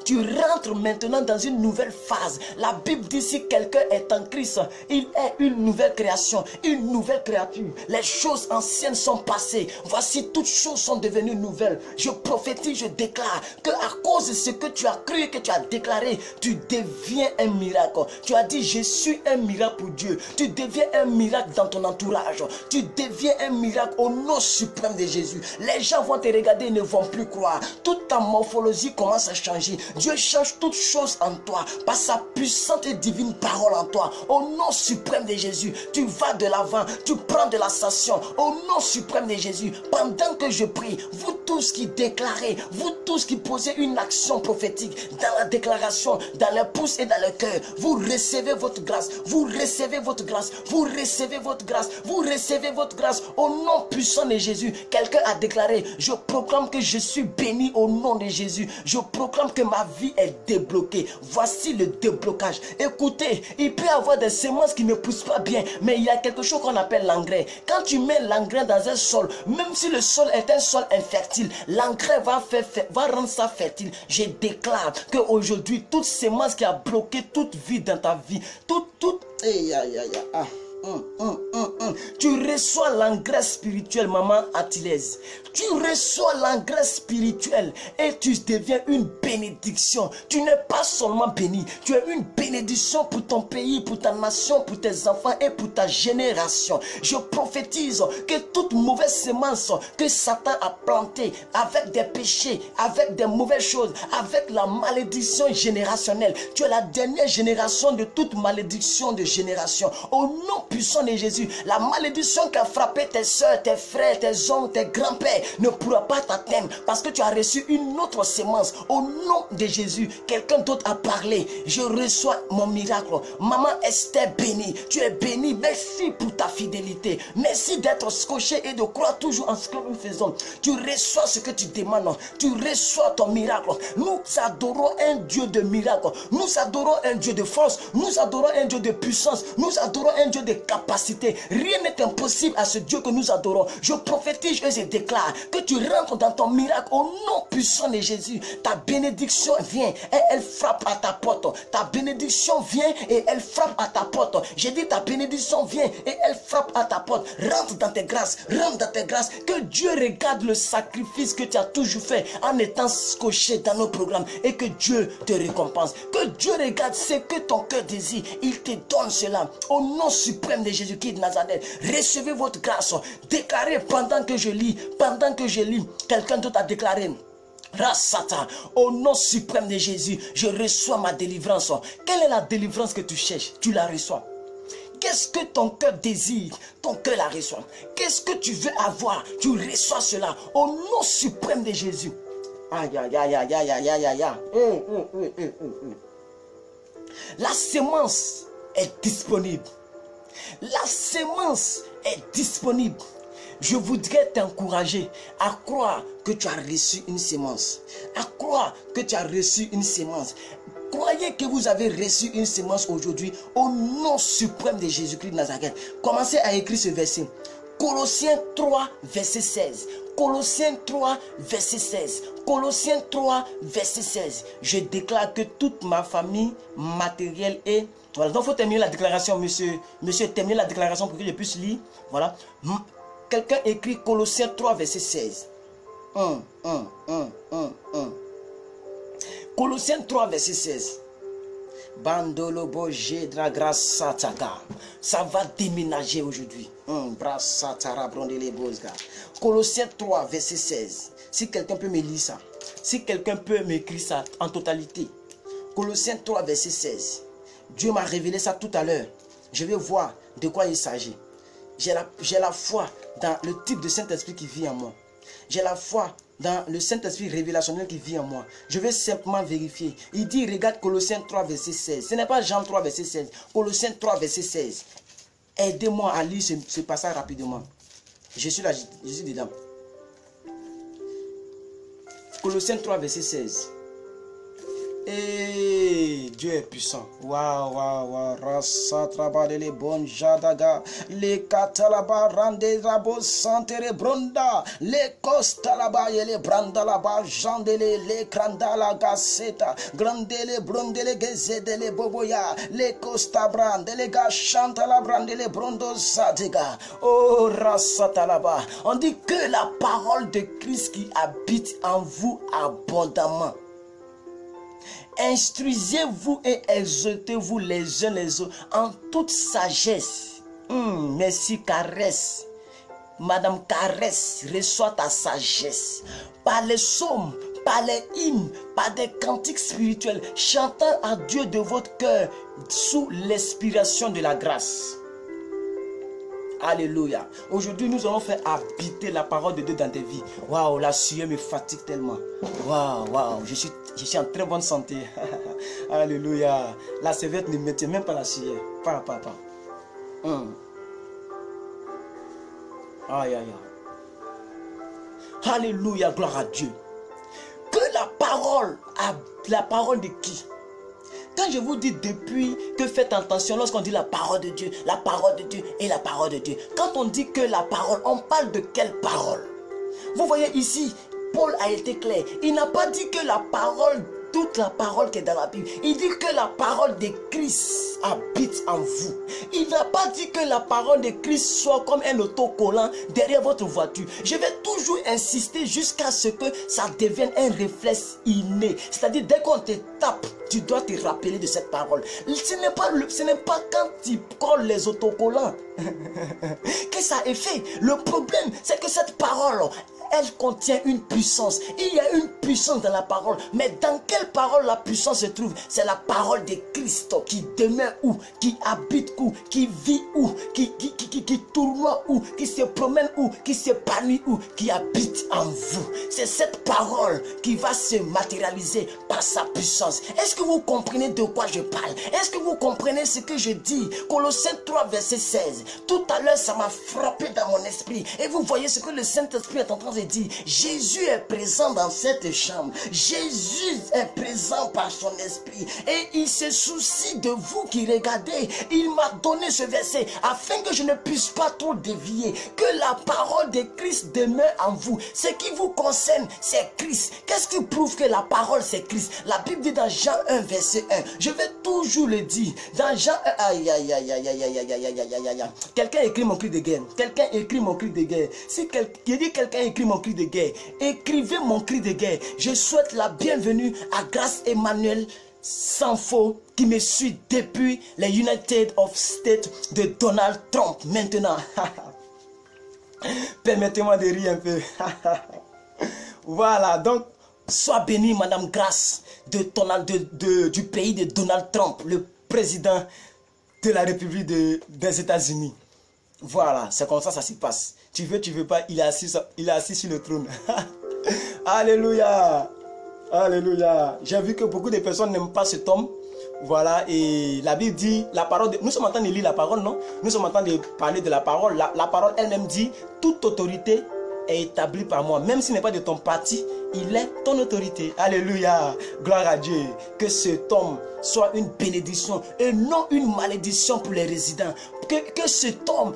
Speaker 1: tu rentres maintenant dans une nouvelle phase. La Bible dit si quelqu'un est en Christ, il est une nouvelle création, une nouvelle créature. Les choses anciennes sont passées. Voici, toutes choses sont devenues nouvelles. Je prophétise, je déclare que à cause de ce que tu as cru, que tu as déclaré, tu deviens un miracle. Tu as dit, je suis un miracle pour Dieu. Tu deviens un miracle dans ton entourage. Tu deviens un miracle au nom suprême de Jésus. Les gens vont te regarder et ne vont plus croire. Toute ta morphologie commence à changer. Dieu change toutes choses en toi par sa puissante et divine parole en toi. Au nom suprême de Jésus, tu vas de l'avant, tu prends de l'ascension. Au nom suprême de Jésus, pendant que je prie, vous tous qui déclarez, vous tous qui posez une action prophétique dans la déclaration, dans les pouces et dans le cœur, vous recevez votre grâce, vous recevez votre grâce, vous recevez votre grâce, vous recevez votre grâce. Au nom puissant de Jésus, quelqu'un a déclaré, je proclame que je suis béni au nom de Jésus. Je proclame que ma vie est débloquée. Voici le déblocage. Écoutez, il peut y avoir des semences qui ne poussent pas bien, mais il y a quelque chose qu'on appelle l'engrais. Quand tu mets l'engrais dans un sol, même si le sol est un sol infertile, l'engrais va rendre ça fertile. Je déclare qu'aujourd'hui, toute semence qui a bloqué toute vie dans ta vie, tu reçois l'engrais spirituel, maman Atilès. Tu reçois l'engrais spirituel et tu deviens une bénédiction. Tu n'es pas seulement béni, tu es une bénédiction pour ton pays, pour ta nation, pour tes enfants et pour ta génération. Je prophétise que toute mauvaise semence que Satan a plantée avec des péchés, avec des mauvaises choses, avec la malédiction générationnelle, tu es la dernière génération de toute malédiction de génération. Au nom puissant de Jésus, la malédiction qui a frappé tes soeurs, tes frères, tes oncles, tes grands-pères ne pourra pas t'atteindre parce que tu as reçu une autre sémence. Au nom de Jésus, quelqu'un d'autre a parlé. Je reçois mon miracle. Maman Esther bénie, tu es bénie. Merci pour ta fidélité. Merci d'être scotché et de croire toujours en ce que nous faisons. Tu reçois ce que tu demandes. Tu reçois ton miracle. Nous adorons un Dieu de miracle. Nous adorons un Dieu de force. Nous adorons un Dieu de puissance. Nous adorons un Dieu de capacité. Rien n'est impossible à ce Dieu que nous adorons. Je prophétise et je déclare que tu rentres dans ton miracle au nom puissant de Jésus. Ta bénédiction vient et elle frappe à ta porte. Ta bénédiction vient et elle frappe à ta porte. J'ai dit ta bénédiction vient et elle frappe à ta porte. Rentre dans tes grâces, rentre dans tes grâces. Que Dieu regarde le sacrifice que tu as toujours fait en étant scotché dans nos programmes et que Dieu te récompense. Que Dieu regarde ce que ton cœur désire. Il te donne cela. Au nom suprême de Jésus-Christ de Nazareth, recevez votre grâce. Déclarez pendant que je lis. Pendant que je lis, quelqu'un d'autre a déclaré. Rassata, au nom suprême de Jésus, je reçois ma délivrance. Quelle est la délivrance que tu cherches? Tu la reçois. Qu'est-ce que ton cœur désire? Ton cœur la reçoit. Qu'est-ce que tu veux avoir? Tu reçois cela. Au nom suprême de Jésus. Aïe, aïe, aïe, aïe, aïe, aïe, aïe, aïe. La sémence est disponible. La sémence est disponible. Je voudrais t'encourager à croire que tu as reçu une sémence. À croire que tu as reçu une sémence. Croyez que vous avez reçu une sémence aujourd'hui au nom suprême de Jésus-Christ de Nazareth. Commencez à écrire ce verset. Colossiens 3, verset 16. Colossiens 3, verset 16. Colossiens 3, verset 16. Je déclare que toute ma famille matérielle est... Voilà, donc il faut terminer la déclaration, monsieur. Monsieur, terminer la déclaration pour que je puisse lire. Voilà. Quelqu'un écrit Colossiens 3, verset 16. Colossiens 3, verset 16. Bandolobo jedra grâce taka. Ça va déménager aujourd'hui. Colossiens 3, verset 16. Si quelqu'un peut me lire ça. Si quelqu'un peut m'écrire ça en totalité. Colossiens 3, verset 16. Dieu m'a révélé ça tout à l'heure. Je vais voir de quoi il s'agit. J'ai la foi dans le type de Saint-Esprit qui vit en moi. J'ai la foi dans le Saint-Esprit révélationnel qui vit en moi. Je vais simplement vérifier. Il dit, regarde Colossiens 3, verset 16. Ce n'est pas Jean 3, verset 16. Colossiens 3, verset 16. Aidez-moi à lire ce passage rapidement. Je suis là, je suis dedans. Colossiens 3, verset 16. Et Dieu est puissant. Waouh, waouh, waouh. Rasa trabade les bonnes jadaga. Les katalaba rande rabo santere bronda. Les costalaba et les branda laba jandele. Les krandala gaseta. Grandele brondele gezedele boboya. Les costa brande. Les gachanta la brandele brondo zadega. Oh rasa talaba. On dit que la parole de Christ qui habite en vous abondamment. Instruisez-vous et exhortez-vous les uns les autres en toute sagesse. Merci Caresse. Madame Caresse, reçois ta sagesse. Par les psaumes, par les hymnes, par des cantiques spirituels, chantant à Dieu de votre cœur sous l'inspiration de la grâce. Alléluia. Aujourd'hui, nous allons faire habiter la parole de Dieu dans tes vies. Waouh, la sueur me fatigue tellement. Waouh, waouh, je suis en très bonne santé. Alléluia. La serviette ne me tient même pas la sueur. Pas. Aïe, aïe, aïe. Alléluia, gloire à Dieu. Que la parole de qui? Quand je vous dis depuis que faites attention lorsqu'on dit la parole de Dieu et la parole de Dieu. Quand on dit que la parole, on parle de quelle parole? Vous voyez ici, Paul a été clair. Il n'a pas dit que la parole, toute la parole qui est dans la Bible. Il dit que la parole de Christ habite en vous. Il n'a pas dit que la parole de Christ soit comme un autocollant derrière votre voiture. Je vais toujours insister jusqu'à ce que ça devienne un réflexe inné. C'est-à-dire dès qu'on te tape, tu dois te rappeler de cette parole. Ce n'est pas quand tu colles les autocollants que ça est fait. Le problème, c'est que cette parole, elle contient une puissance. Il y a une puissance dans la parole. Mais dans quelle parole la puissance se trouve? C'est la parole de Christ qui demeure où? Qui habite où? Qui vit où? Qui tournoie où? Qui se promène où? Qui s'épanouit où? Qui habite en vous. C'est cette parole qui va se matérialiser par sa puissance. Est-ce que vous comprenez de quoi je parle? Est-ce que vous comprenez ce que je dis? Colossiens 3, verset 16. Tout à l'heure, ça m'a frappé dans mon esprit. Et vous voyez ce que le Saint-Esprit est en train de dire. Jésus est présent dans cette chambre. Jésus est présent par son esprit. Et il se soucie de vous qui regardez. Il m'a donné ce verset afin que je ne puisse pas trop dévier. Que la parole de Christ demeure en vous. Ce qui vous concerne, c'est Christ. Qu'est-ce qui prouve que la parole, c'est Christ? La Bible dit dans Jean 1, verset 1. Je vais toujours le dire. Dans Jean 1, aïe, aïe, aïe, aïe, aïe, aïe, aïe, aïe, aïe, aïe. Quelqu'un écrit mon cri de guerre. Quelqu'un écrit mon cri de guerre. Si il dit quelqu'un écrit mon cri de guerre, écrivez mon cri de guerre. Je souhaite la bienvenue à Grâce Emmanuel sans faux qui me suit depuis les United of States de Donald Trump. Maintenant, permettez-moi de rire un peu. Voilà, donc sois bénie Madame Grâce du pays de Donald Trump, le président de la République des États-Unis. Voilà, c'est comme ça se passe. Tu veux pas, il est assis sur le trône. Alléluia. Alléluia. J'ai vu que beaucoup de personnes n'aiment pas cet homme. Voilà, et la Bible dit, la parole nous sommes en train de lire la parole, non? Nous sommes en train de parler de la parole. La parole elle-même dit, toute autorité est établie par moi. Même s'il n'est pas de ton parti, il est ton autorité. Alléluia. Gloire à Dieu. Que cet homme soit une bénédiction et non une malédiction pour les résidents. Que cet homme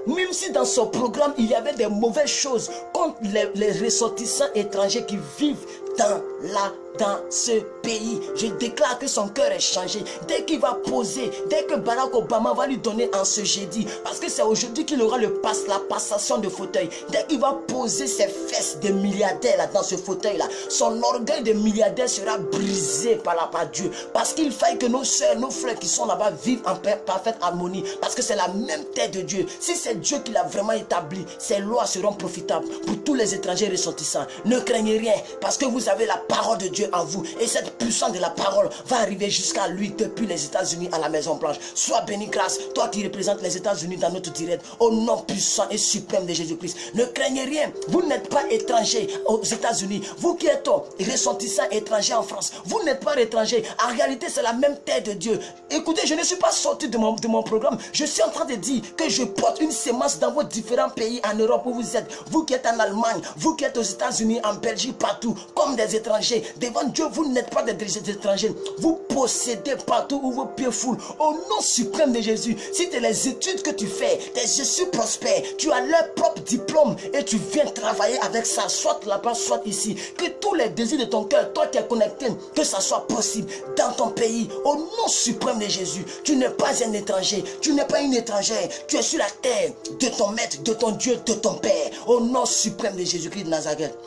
Speaker 1: même si dans son programme, il y avait des mauvaises choses contre les ressortissants étrangers qui vivent dans ce pays. Je déclare que son cœur est changé. Dès qu'il va poser, dès que Barack Obama va lui donner en ce jeudi, parce que c'est aujourd'hui qu'il aura la passation de fauteuil. Dès qu'il va poser ses fesses de milliardaire là, dans ce fauteuil là, son orgueil de milliardaire sera brisé par Dieu. Parce qu'il faille que nos soeurs, nos frères qui sont là-bas vivent en parfaite harmonie. Parce que c'est la même tête de Dieu. Si c'est Dieu qui l'a vraiment établi, ces lois seront profitables pour tous les étrangers ressortissants. Ne craignez rien, parce que vous avez la parole de Dieu en vous. Et cette puissance de la parole va arriver jusqu'à lui depuis les États-Unis à la Maison Blanche. Sois béni grâce, toi qui représentes les États-Unis dans notre direct, au nom puissant et suprême de Jésus-Christ. Ne craignez rien, vous n'êtes pas étranger aux États-Unis. Vous qui êtes ressortissants étrangers en France, vous n'êtes pas étranger. En réalité, c'est la même terre de Dieu. Écoutez, je ne suis pas sorti de mon programme. Je suis en train de dire que je porte une sémence dans vos différents pays en Europe où vous êtes. Vous qui êtes en Allemagne, vous qui êtes aux États-Unis, en Belgique, partout, comme des étrangers. Devant Dieu, vous n'êtes pas des étrangers. Vous possédez partout où vos pieds foulent. Au nom suprême de Jésus, si c'est les études que tu fais, tes Jésus prospères, tu as leur propre diplôme et tu viens travailler avec ça, soit là-bas, soit ici. Que tous les désirs de ton cœur, toi qui es connecté, que ça soit possible dans ton pays. Au nom suprême de Jésus, tu n'es pas un étranger, tu n'es pas une étrangère, tu es sur la terre de ton maître, de ton Dieu, de ton Père. Au nom suprême de Jésus-Christ de Nazareth.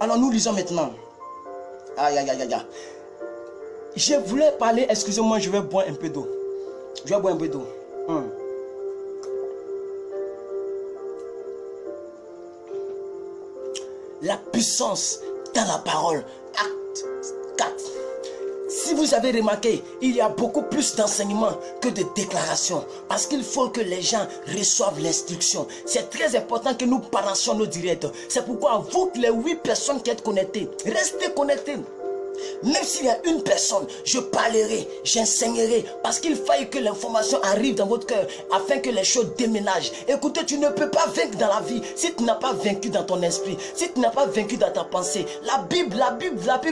Speaker 1: Alors nous lisons maintenant. Aïe, aïe, aïe, aïe. Je voulais parler, excusez-moi, je vais boire un peu d'eau. Je vais boire un peu d'eau. La puissance dans la parole. Acte 4. Si vous avez remarqué, il y a beaucoup plus d'enseignements que de déclarations. Parce qu'il faut que les gens reçoivent l'instruction. C'est très important que nous parlassions nos directs. C'est pourquoi vous, les 8 personnes qui êtes connectées, restez connectés. Même s'il y a une personne, je parlerai, j'enseignerai, parce qu'il faille que l'information arrive dans votre cœur afin que les choses déménagent. Écoutez, tu ne peux pas vaincre dans la vie si tu n'as pas vaincu dans ton esprit, si tu n'as pas vaincu dans ta pensée. La Bible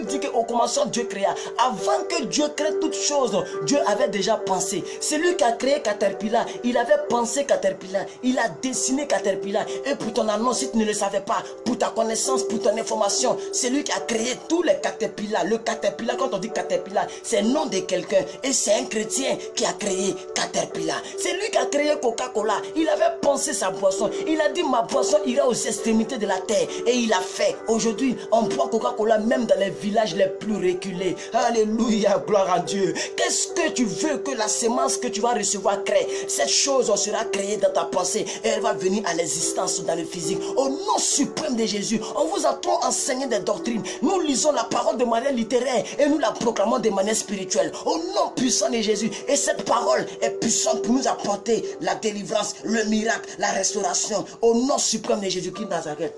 Speaker 1: dit qu'au commencement Dieu créa. Avant que Dieu crée toutes choses, Dieu avait déjà pensé. C'est lui qui a créé Caterpillar. Il avait pensé Caterpillar. Il a dessiné Caterpillar. Et pour ton annonce, si tu ne le savais pas, pour ta connaissance, pour ton information, c'est lui qui a créé tous les Caterpillars. Le Caterpillar, quand on dit Caterpillar, c'est le nom de quelqu'un. Et c'est un chrétien qui a créé Caterpillar. C'est lui qui a créé Coca-Cola. Il avait pensé sa boisson. Il a dit ma boisson ira aux extrémités de la terre. Et il a fait. Aujourd'hui, on boit Coca-Cola même dans les villages les plus reculés. Alléluia, gloire à Dieu. Qu'est-ce que tu veux que la sémence que tu vas recevoir crée? Cette chose sera créée dans ta pensée. Et elle va venir à l'existence dans le physique. Au nom suprême de Jésus, on vous a trop enseigné des doctrines. Nous lisons la parole de manière littéraire et nous la proclamons de manière spirituelle. Au nom puissant de Jésus. Et cette parole est puissante pour nous apporter la délivrance, le miracle, la restauration. Au nom suprême de Jésus-Christ de Nazareth.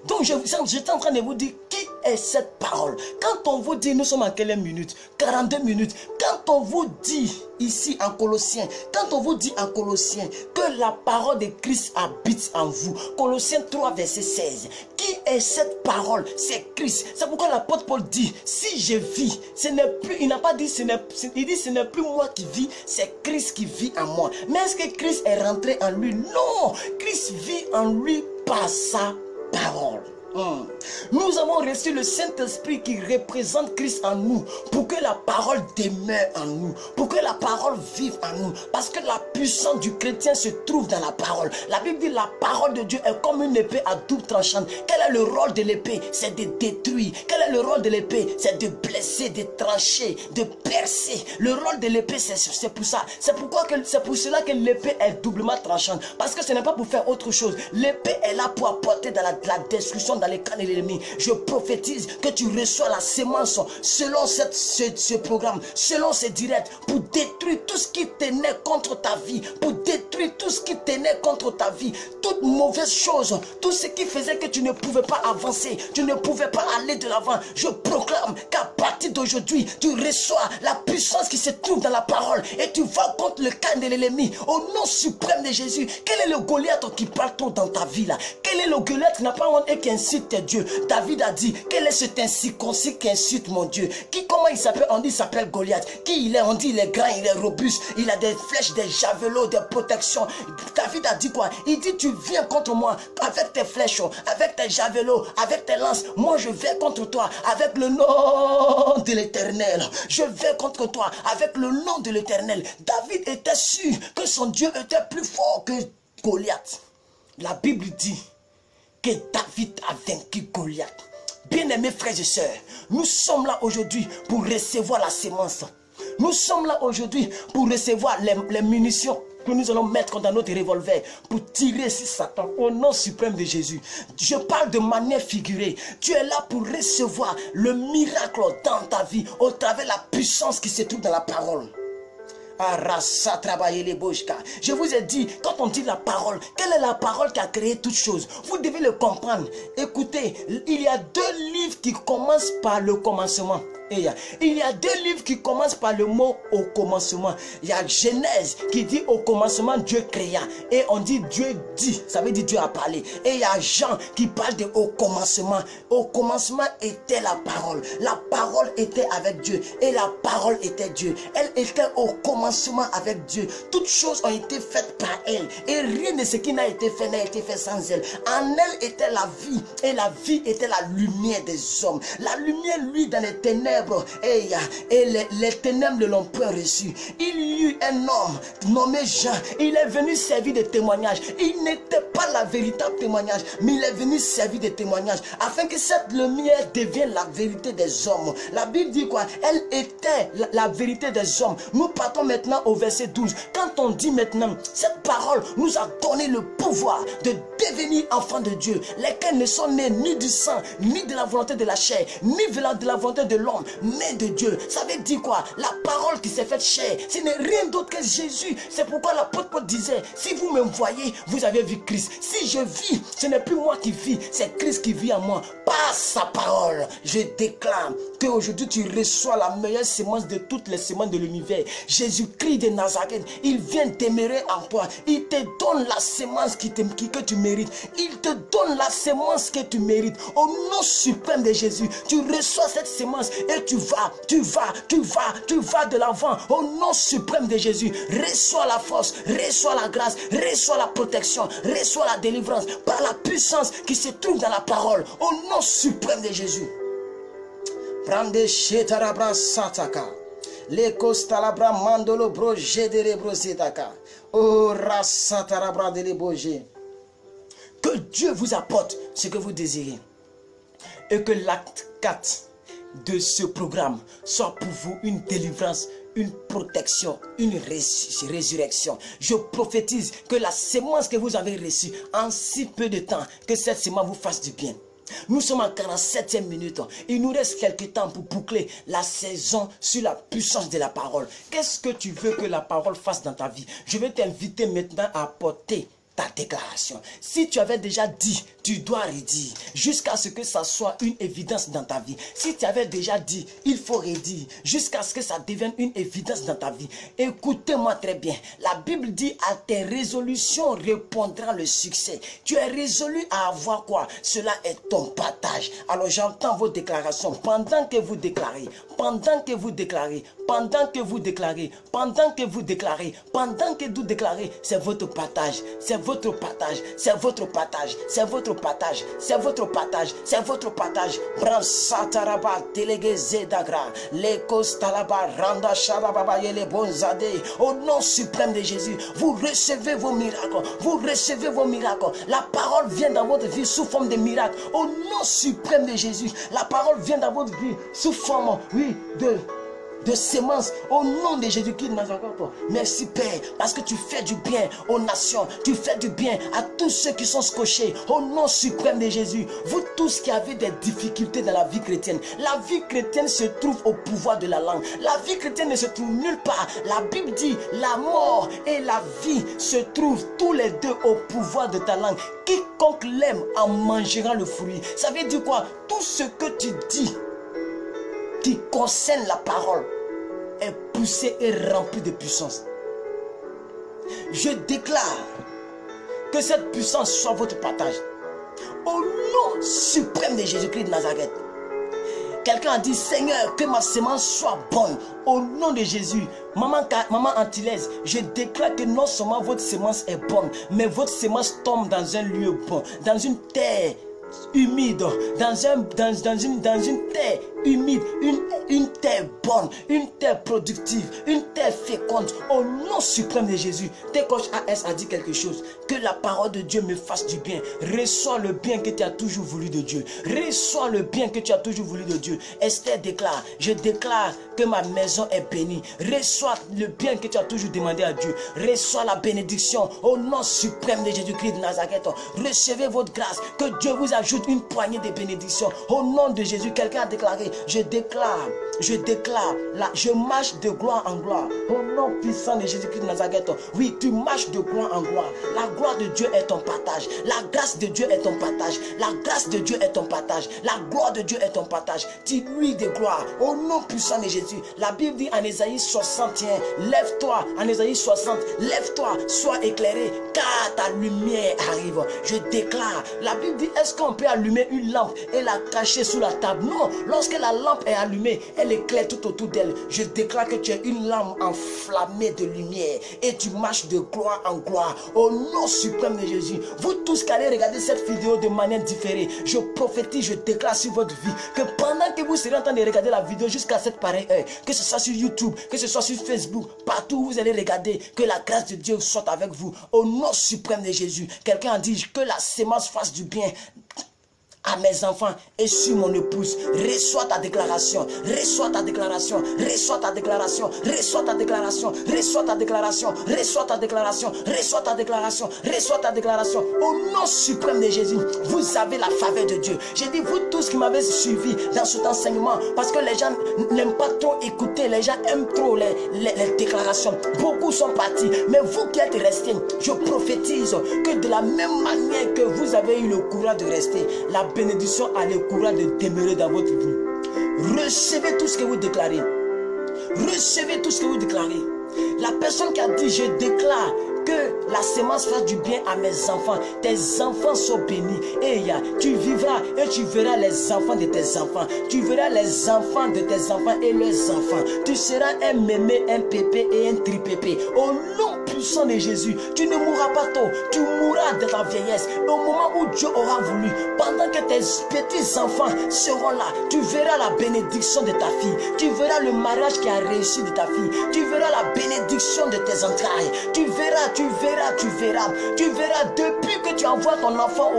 Speaker 1: Donc j'étais en train de vous dire qui est cette parole. Quand on vous dit, nous sommes en quelle minute? 42 minutes. Quand on vous dit ici en Colossiens, quand on vous dit en Colossiens que la parole de Christ habite en vous, Colossiens 3 verset 16, qui est cette parole? C'est Christ. C'est pourquoi l'apôtre Paul dit, si je vis, ce n'est plus, il n'a pas dit, il dit ce n'est plus moi qui vis, c'est Christ qui vit en moi. Mais est-ce que Christ est rentré en lui? Non, Christ vit en lui par sa parole. Nous avons reçu le Saint-Esprit qui représente Christ en nous pour que la parole demeure en nous, pour que la parole vive en nous, parce que la puissance du chrétien se trouve dans la parole. La Bible dit la parole de Dieu est comme une épée à double tranchante. Quel est le rôle de l'épée? C'est de détruire. Quel est le rôle de l'épée? C'est de blesser, de trancher, de percer. Le rôle de l'épée, c'est pour ça. C'est pour cela que l'épée est doublement tranchante, parce que ce n'est pas pour faire autre chose. L'épée est là pour apporter dans la destruction dans les camps de l'ennemi. Je prophétise que tu reçois la sémence selon ce programme, selon ce direct, pour détruire tout ce qui tenait contre ta vie, pour détruire tout ce qui tenait contre ta vie, toute mauvaise chose, tout ce qui faisait que tu ne pouvais pas avancer, tu ne pouvais pas aller de l'avant. Je proclame qu'à partir d'aujourd'hui, tu reçois la puissance qui se trouve dans la parole et tu vas contre le camp de l'ennemi au nom suprême de Jésus. Quel est le Goliath qui parle trop dans ta vie là? Quel est le Goliath qui n'a pas honte et qui incite tes dieux? David a dit, quel est cet incirconcis qui insulte mon Dieu? Comment il s'appelle? On dit il s'appelle Goliath. Qui il est? On dit il est grand, il est robuste, il a des flèches, des javelots, des protections. protection. David a dit quoi? Il dit, tu viens contre moi avec tes flèches, avec tes javelots, avec tes lances. Moi, je vais contre toi avec le nom de l'Éternel. Je vais contre toi avec le nom de l'Éternel. David était sûr que son Dieu était plus fort que Goliath. La Bible dit que David a vaincu Goliath. Bien-aimés frères et sœurs, nous sommes là aujourd'hui pour recevoir la sémence. Nous sommes là aujourd'hui pour recevoir les munitions que nous allons mettre dans notre revolver pour tirer sur Satan au nom suprême de Jésus. Je parle de manière figurée. Tu es là pour recevoir le miracle dans ta vie au travers de la puissance qui se trouve dans la parole. Je vous ai dit, quand on dit la parole, quelle est la parole qui a créé toutes choses? Vous devez le comprendre. Écoutez, il y a 2 livres qui commencent par le commencement. Il y a 2 livres qui commencent par le mot au commencement. Il y a Genèse qui dit au commencement Dieu créa. Et on dit Dieu dit, ça veut dire Dieu a parlé. Et il y a Jean qui parle de au commencement. Au commencement était la parole. La parole était avec Dieu. Et la parole était Dieu. Elle était au commencement avec Dieu. Toutes choses ont été faites par elle. Et rien de ce qui n'a été fait sans elle. En elle était la vie. Et la vie était la lumière des hommes. La lumière, lui, dans les ténèbres. Et les ténèbres ne l'ont point reçu. Il y eut un homme nommé Jean. Il est venu servir de témoignage. Il n'était pas la véritable témoignage, mais il est venu servir de témoignage afin que cette lumière devienne la vérité des hommes. La Bible dit quoi? Elle était la vérité des hommes. Nous partons maintenant au verset 12. Quand on dit maintenant, cette parole nous a donné le pouvoir de devenir enfants de Dieu, lesquels ne sont nés ni du sang, ni de la volonté de la chair, ni de la volonté de l'homme, mais de Dieu. Ça veut dire quoi? La parole qui s'est faite chair, ce n'est rien d'autre que Jésus. C'est pourquoi l'apôtre Paul disait, si vous me voyez, vous avez vu Christ. Si je vis, ce n'est plus moi qui vis, c'est Christ qui vit en moi. Par sa parole, je déclare qu'aujourd'hui tu reçois la meilleure sémence de toutes les semences de l'univers. Jésus-Christ de Nazareth, il vient demeurer en toi. Il te donne la sémence que tu mérites. Il te donne la sémence que tu mérites. Au nom suprême de Jésus, tu reçois cette sémence et tu vas de l'avant. Au nom suprême de Jésus, reçois la force, reçois la grâce, reçois la protection, reçois la délivrance par la puissance qui se trouve dans la parole. Au nom suprême de Jésus. Prende chetarabra sataka. Le costalabra mandolo broje de rebrosetaka. Oh rasatarabra de leboje. Que Dieu vous apporte ce que vous désirez. Et que l'acte 4 de ce programme soit pour vous une délivrance, une protection, une résurrection. Je prophétise que la sémence que vous avez reçue en si peu de temps, que cette sémence vous fasse du bien. Nous sommes en 47e minute. Il nous reste quelques temps pour boucler la saison sur la puissance de la parole. Qu'est-ce que tu veux que la parole fasse dans ta vie? Je vais t'inviter maintenant à apporter ta déclaration. Si tu avais déjà dit, tu dois redire jusqu'à ce que ça soit une évidence dans ta vie. Si tu avais déjà dit, il faut redire jusqu'à ce que ça devienne une évidence dans ta vie. Écoutez-moi très bien. La Bible dit, à tes résolutions répondra le succès. Tu es résolu à avoir quoi? Cela est ton partage. Alors j'entends vos déclarations pendant que vous déclarez, pendant que vous déclarez, pendant que vous déclarez, pendant que vous déclarez, pendant que vous déclarez, c'est votre partage, c'est votre partage, c'est votre partage, c'est votre partage, c'est votre partage, c'est votre partage. Bransataraba délégué Zedagra, les Kostalaba, Randa Shababa et les Bonzade. Au nom suprême de Jésus, vous recevez vos miracles, vous recevez vos miracles. La parole vient dans votre vie sous forme de miracles. Au nom suprême de Jésus, la parole vient dans votre vie sous forme, oui, de sémence au nom de Jésus-Christ de Nazareth. Merci Père, parce que tu fais du bien aux nations, tu fais du bien à tous ceux qui sont scotchés au nom suprême de Jésus. Vous tous qui avez des difficultés dans la vie chrétienne, la vie chrétienne se trouve au pouvoir de la langue. La vie chrétienne ne se trouve nulle part. La Bible dit, la mort et la vie se trouvent tous les deux au pouvoir de ta langue. Quiconque l'aime en mangera le fruit. Ça veut dire quoi? Tout ce que tu dis qui concerne la parole est poussé et rempli de puissance. Je déclare que cette puissance soit votre partage. Au nom suprême de Jésus-Christ de Nazareth, Quelqu'un a dit, Seigneur, que ma semence soit bonne. Au nom de Jésus, maman Antillaise, je déclare que non seulement votre semence est bonne, mais votre semence tombe dans un lieu bon, dans une terre humide, dans une terre humide, une terre bonne, une terre productive, une terre féconde, au nom suprême de Jésus. Tes coach AS a dit quelque chose, que la parole de Dieu me fasse du bien. Reçois le bien que tu as toujours voulu de Dieu. Reçois le bien que tu as toujours voulu de Dieu. Esther déclare, je déclare que ma maison est bénie. Reçois le bien que tu as toujours demandé à Dieu. Reçois la bénédiction au nom suprême de Jésus-Christ de Nazareth. Recevez votre grâce, que Dieu vous ajoute une poignée de bénédictions. Au nom de Jésus, quelqu'un a déclaré, je déclare, je marche de gloire en gloire. Au nom puissant de Jésus-Christ de Nazareth. Oui, tu marches de gloire en gloire. La gloire de Dieu est ton partage. La grâce de Dieu est ton partage. La grâce de Dieu est ton partage. La gloire de Dieu est ton partage. Tu lui de gloire. Au nom puissant de Jésus. La Bible dit en Ésaïe 61, lève-toi. En Ésaïe 60, lève-toi, sois éclairé, car ta lumière arrive. Je déclare. La Bible dit, est-ce qu'on peut allumer une lampe et la cacher sous la table? Non. Lorsque la lampe est allumée, elle éclaire tout autour d'elle. Je déclare que tu es une lampe enflammée de lumière et tu marches de gloire en gloire. Au nom suprême de Jésus. Vous tous qui allez regarder cette vidéo de manière différée, je prophétise, je déclare sur votre vie que pendant que vous serez en train de regarder la vidéo jusqu'à cette pareille heure, que ce soit sur YouTube, que ce soit sur Facebook, partout où vous allez regarder, que la grâce de Dieu soit avec vous. Au nom suprême de Jésus. Quelqu'un a dit que la sémence fasse du bien à mes enfants et sur mon épouse. Reçois ta déclaration, reçois ta déclaration, reçois ta déclaration, reçois ta déclaration, reçois ta déclaration, reçois ta déclaration, reçois ta déclaration, reçois ta déclaration. Au nom suprême de Jésus, vous avez la faveur de Dieu. J'ai dit, vous tous qui m'avez suivi dans cet enseignement, parce que les gens n'aiment pas trop écouter, les gens aiment trop les déclarations. Beaucoup sont partis, mais vous qui êtes restés, je prophétise que de la même manière que vous avez eu le courage de rester, la bénédiction a le courage de demeurer dans votre vie. Recevez tout ce que vous déclarez. Recevez tout ce que vous déclarez. La personne qui a dit, je déclare que la sémence fasse du bien à mes enfants. Tes enfants sont bénis. Et tu vivras et tu verras les enfants de tes enfants. Tu verras les enfants de tes enfants et leurs enfants. Tu seras un mémé, un pépé et un tripépé. Au nom puissant de Jésus, tu ne mourras pas tôt. Tu mourras de ta vieillesse. Au moment où Dieu aura voulu, pendant que tes petits enfants seront là, tu verras la bénédiction de ta fille. Tu verras le mariage qui a réussi de ta fille. Tu verras la bénédiction de tes entrailles. Tu verras depuis que tu envoies ton enfant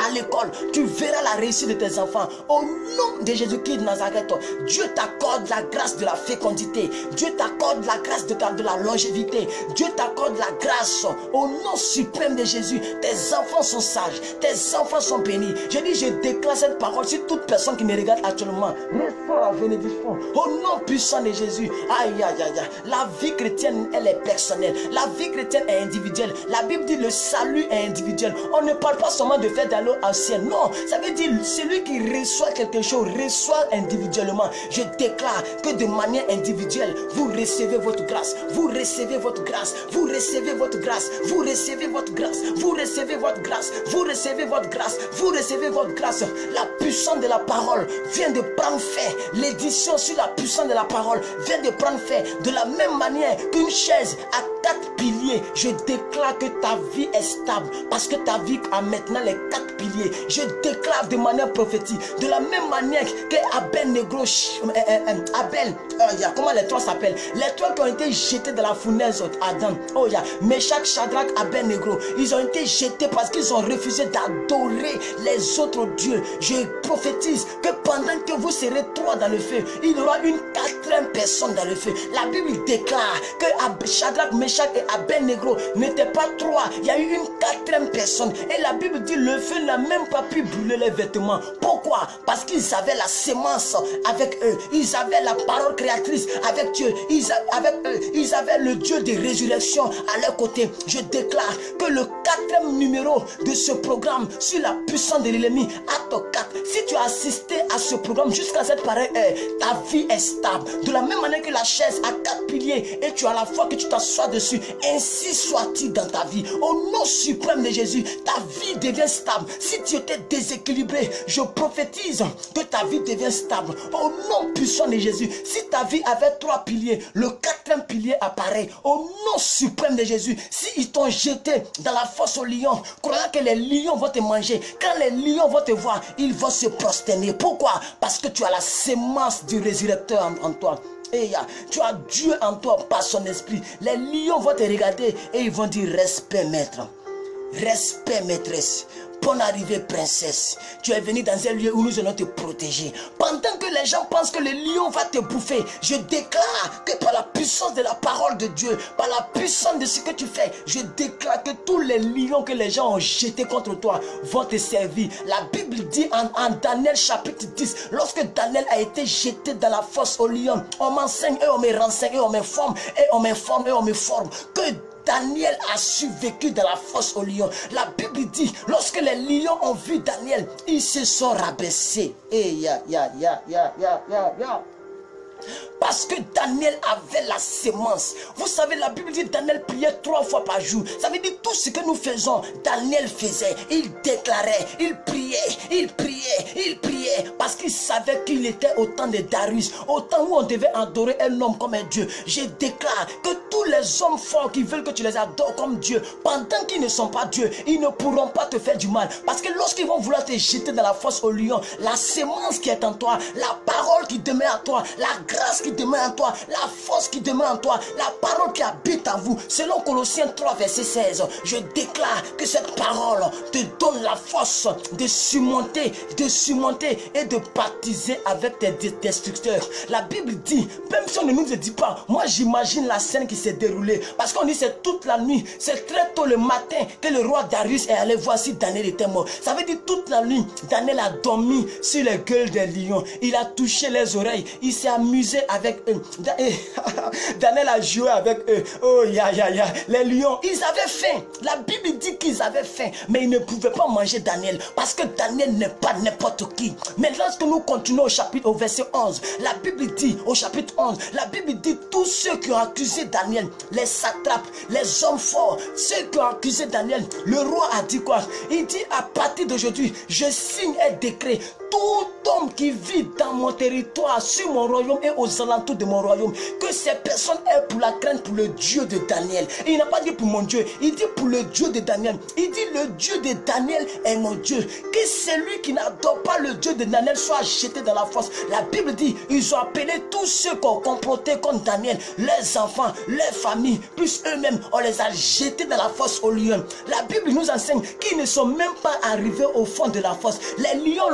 Speaker 1: à l'école, tu verras la réussite de tes enfants. Au nom de Jésus-Christ de Nazareth, Dieu t'accorde la grâce de la fécondité. Dieu t'accorde la grâce de la longévité. Dieu t'accorde la grâce. Au nom suprême de Jésus, tes enfants sont sages. Tes enfants sont bénis. Je dis, je déclare cette parole sur toute personne qui me regarde actuellement. Reçois la bénédiction. Au nom puissant de Jésus. Aïe, aïe, aïe, aïe. La vie chrétienne, elle est personnelle. La vie chrétienne est individuelle. La Bible dit le salut est individuel. On ne parle pas seulement de faire d'aller au ciel. Non, ça veut dire celui qui reçoit quelque chose, reçoit individuellement. Je déclare que de manière individuelle, vous recevez votre grâce. Vous recevez votre grâce. Vous recevez votre grâce. Vous recevez votre grâce. Vous recevez votre grâce. Vous recevez votre grâce. Vous recevez votre grâce. La puissance de la parole vient de prendre fait. L'édition sur la puissance de la parole vient de prendre fait. De la même manière qu'une chaise a 4 piliers, je déclare que ta vie est stable parce que ta vie a maintenant les 4 piliers. Je déclare de manière prophétique, de la même manière que Abel Negro, comment les trois s'appellent? Les trois qui ont été jetés dans la fournaise Adam, Meshach, Shadrach, Abel Negro, ils ont été jetés parce qu'ils ont refusé d'adorer les autres dieux. Je prophétise que pendant que vous serez 3 dans le feu, il y aura une 4e personne dans le feu. La Bible déclare que Shadrach, Meshach et Abel Negro n'étaient pas 3, il y a eu une 4e personne. Et la Bible dit le feu n'a même pas pu brûler les vêtements. Pourquoi? Parce qu'ils avaient la sémence avec eux. Ils avaient la parole créatrice avec Dieu. Ils avaient le Dieu de résurrection à leur côté. Je déclare que le 4e numéro de ce programme sur la puissance de l'ennemi, acte 4, si tu as assisté à ce programme jusqu'à cette pareille heure, ta vie est stable, De la même manière que la chaise a 4 piliers et tu as la foi que tu t'assois dessus, ainsi soit-il dans ta vie. Au nom suprême de Jésus, ta vie devient stable. Si tu étais déséquilibré, je prophétise que ta vie devient stable. Au nom puissant de Jésus, si ta vie avait 3 piliers, le 4e pilier apparaît. Au nom suprême de Jésus, si ils t'ont jeté dans la fosse aux lions, croyant que les lions vont te manger, quand les lions vont te voir, ils vont se prosterner. Pourquoi? Parce que tu as la sémence du résurrecteur en toi. Et tu as Dieu en toi par son esprit. Les lions vont te regarder et ils vont dire respect maître, respect maîtresse. Bonne arrivée princesse. Tu es venu dans un lieu où nous allons te protéger. Pendant que les gens pensent que le lion va te bouffer, je déclare que par la puissance de la parole de Dieu, par la puissance de ce que tu fais, je déclare que tous les lions que les gens ont jetés contre toi vont te servir. La Bible dit en Daniel chapitre 10, lorsque Daniel a été jeté dans la fosse aux lions, on m'enseigne et on me renseigne et on m'informe et on m'informe et on me forme que Daniel a survécu dans la fosse aux lions. La Bible dit, lorsque les lions ont vu Daniel, ils se sont rabaissés. Et parce que Daniel avait la sémence. Vous savez, la Bible dit Daniel priait 3 fois par jour. Ça veut dire tout ce que nous faisons, Daniel faisait. Il déclarait, il priait, il priait, il priait. Parce qu'il savait qu'il était au temps de Darius, au temps où on devait adorer un homme comme un Dieu. Je déclare que tous les hommes forts qui veulent que tu les adores comme Dieu, pendant qu'ils ne sont pas Dieu, ils ne pourront pas te faire du mal. Parce que lorsqu'ils vont vouloir te jeter dans la fosse aux lions, la sémence qui est en toi, la parole qui demeure en toi, la grâce qui demeure en toi, la force qui demeure en toi, la parole qui habite en vous, selon Colossiens 3 verset 16, je déclare que cette parole te donne la force de surmonter et de baptiser avec tes destructeurs. La Bible dit, même si on ne nous dit pas, moi j'imagine la scène qui s'est déroulée, parce qu'on dit c'est toute la nuit, c'est très tôt le matin que le roi Darius est allé voir si Daniel était mort. Ça veut dire toute la nuit, Daniel a dormi sur les gueules des lions, il a touché les oreilles, il s'est amusé avec eux. Daniel a joué avec eux. Oh les lions, ils avaient faim. La Bible dit qu'ils avaient faim, mais ils ne pouvaient pas manger Daniel, parce que Daniel n'est pas n'importe qui. Mais lorsque nous continuons au verset 11, la Bible dit, au chapitre 11, la Bible dit, tous ceux qui ont accusé Daniel, les satrapes, les hommes forts, ceux qui ont accusé Daniel, le roi a dit quoi? Il dit, à partir d'aujourd'hui, je signe un décret. Tout homme qui vit dans mon territoire, sur mon royaume et aux alentours de mon royaume, que ces personnes aient pour la crainte pour le Dieu de Daniel. Et il n'a pas dit pour mon Dieu, il dit pour le Dieu de Daniel. Il dit le Dieu de Daniel est mon Dieu. Que celui qui n'adore pas le Dieu de Daniel soit jeté dans la fosse. La Bible dit, ils ont appelé tous ceux qui ont comploté contre Daniel, leurs enfants, leurs familles, plus eux-mêmes, on les a jetés dans la fosse aux lions. La Bible nous enseigne qu'ils ne sont même pas arrivés au fond de la fosse. Les lions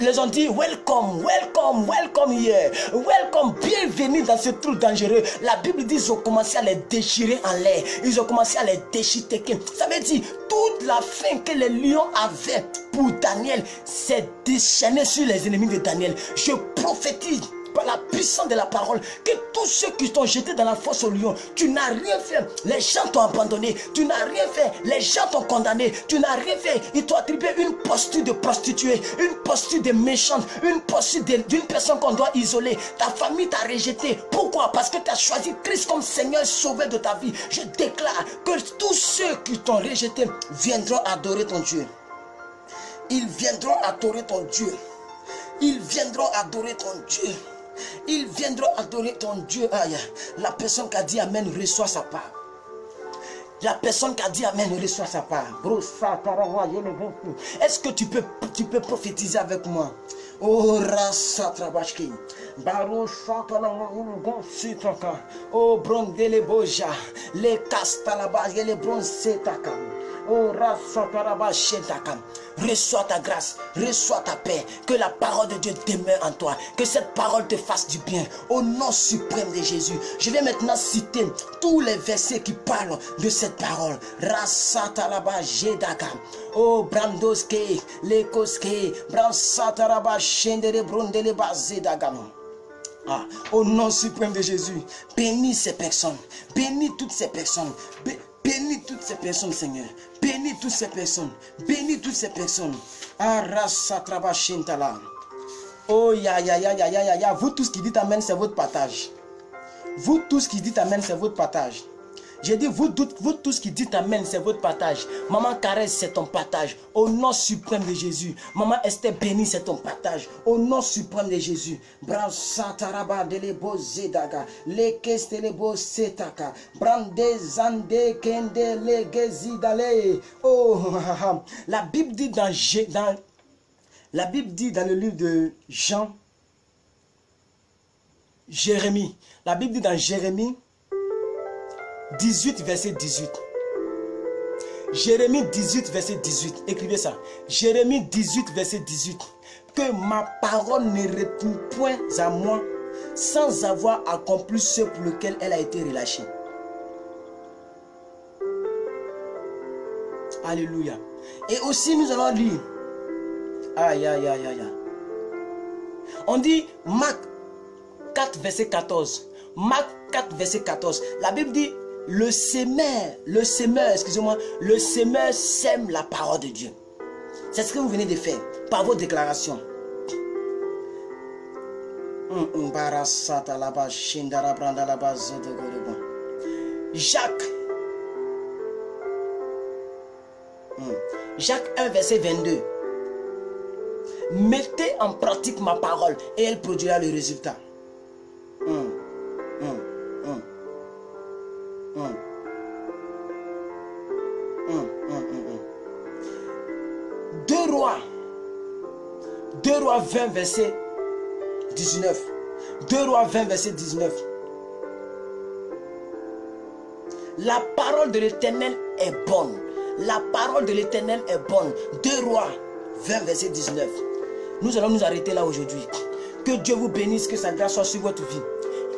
Speaker 1: les ont dit, welcome, welcome, welcome here, welcome, bienvenue dans ce trou dangereux. La Bible dit, ils ont commencé à les déchirer en l'air, ils ont commencé à les déchiqueter. Ça veut dire, toute la faim que les lions avaient pour Daniel s'est déchaînée sur les ennemis de Daniel. Je prophétise par la puissance de la parole que tous ceux qui t'ont jeté dans la fosse aux lions, tu n'as rien fait, les gens t'ont abandonné, tu n'as rien fait, les gens t'ont condamné, tu n'as rien fait, ils t'ont attribué une posture de prostituée, une posture de méchante, une posture d'une personne qu'on doit isoler. Ta famille t'a rejeté. Pourquoi? Parce que tu as choisi Christ comme Seigneur sauveur de ta vie. Je déclare que tous ceux qui t'ont rejeté viendront adorer ton Dieu. Ils viendront adorer ton Dieu. Ils viendront adorer ton Dieu. Ils viendront adorer ton Dieu. La personne qui a dit Amen reçoit sa part. La personne qui a dit Amen reçoit sa part. Est-ce que tu peux prophétiser avec moi? Oh rasa trabashki. Baro santala sitaka. Oh brondele boja. Les castalaba les bronzetaka. Oh rasa trabashentaka. Reçois ta grâce, reçois ta paix, que la parole de Dieu demeure en toi, que cette parole te fasse du bien, au nom suprême de Jésus. Je vais maintenant citer tous les versets qui parlent de cette parole. Rasatalaba jedaka, oh brandoske, lekoske, bransataraba shendere brondele bazedagam. Au nom suprême de Jésus, bénis ces personnes, bénis toutes ces personnes. Bénis toutes ces personnes, Seigneur. Bénis toutes ces personnes. Bénis toutes ces personnes. Arasa trabashintala. Oh, ya. Vous tous qui dites amen, c'est votre partage. Vous tous qui dites amen, c'est votre partage. J'ai dit, vous tous qui dites amen, c'est votre partage. Maman Caresse, c'est ton partage. Au nom suprême de Jésus. Maman Esther bénie, c'est ton partage. Au nom suprême de Jésus. Brasataraba de lebo zedaga. Lekestelebo setaka. Brande zande kende legezidale. Oh, la Bible dit dans le livre de Jérémie. La Bible dit dans Jérémie 18, verset 18. Jérémie 18, verset 18. Écrivez ça. Jérémie 18, verset 18. Que ma parole ne retourne point à moi sans avoir accompli ce pour lequel elle a été relâchée. Alléluia. Et aussi nous allons lire. Aïe. On dit Marc 4, verset 14. Marc 4, verset 14. La Bible dit, le semeur, excusez-moi, le semeur sème la parole de Dieu. C'est ce que vous venez de faire par vos déclarations. Jacques 1, verset 22. Mettez en pratique ma parole et elle produira le résultat. 2 Rois 20 verset 19. 2 Rois 20 verset 19. La parole de l'Éternel est bonne. La parole de l'Éternel est bonne. 2 Rois 20 verset 19. Nous allons nous arrêter là aujourd'hui. Que Dieu vous bénisse, que sa grâce soit sur votre vie.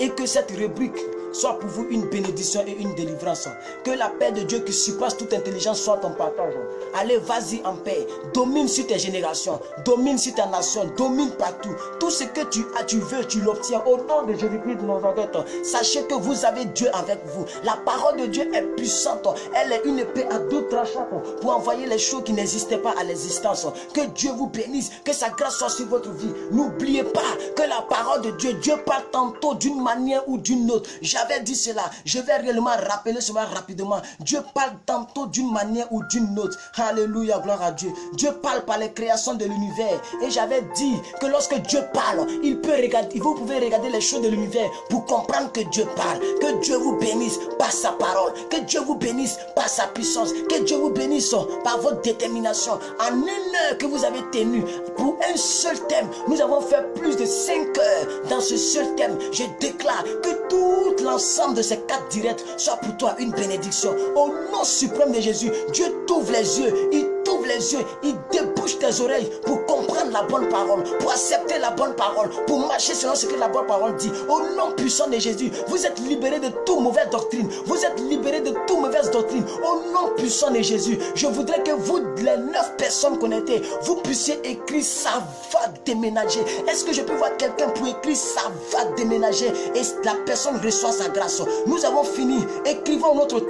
Speaker 1: Et que cette rubrique soit pour vous une bénédiction et une délivrance. Que la paix de Dieu qui surpasse toute intelligence soit ton partage. Allez, vas-y en paix. Domine sur tes générations. Domine sur ta nation. Domine partout. Tout ce que tu as, tu veux, tu l'obtiens. Au nom de Jésus-Christ de Nazareth. Sachez que vous avez Dieu avec vous. La parole de Dieu est puissante. Elle est une épée à deux tranchants pour envoyer les choses qui n'existaient pas à l'existence. Que Dieu vous bénisse. Que sa grâce soit sur votre vie. N'oubliez pas que la parole de Dieu, Dieu parle tantôt d'une manière ou d'une autre. J'avais dit cela, je vais réellement rappeler cela rapidement. Dieu parle tantôt d'une manière ou d'une autre. Alléluia, gloire à Dieu. Dieu parle par les créations de l'univers. Et j'avais dit que lorsque Dieu parle, il peut regarder, vous pouvez regarder les choses de l'univers pour comprendre que Dieu parle. Que Dieu vous bénisse par sa parole. Que Dieu vous bénisse par sa puissance. Que Dieu vous bénisse par votre détermination. En une heure que vous avez tenue pour un seul thème, nous avons fait plus de 5 heures dans ce seul thème. Je déclare que tout l'ensemble de ces 4 directs soit pour toi une bénédiction. Au nom suprême de Jésus, Dieu t'ouvre les yeux. Il t'ouvre les yeux. Il débouche tes oreilles pour comprendre la bonne parole, pour accepter la bonne parole, pour marcher selon ce que la bonne parole dit. Au nom puissant de Jésus, vous êtes libérés de toute mauvaise doctrine. Vous êtes libérés de toute mauvaise doctrine. Au nom puissant de Jésus, je voudrais que vous, les 9 personnes connectées, vous puissiez écrire ça va déménager. Est-ce que je peux voir quelqu'un pour écrire ça va déménager et la personne reçoit sa grâce? Nous avons fini. Écrivons notre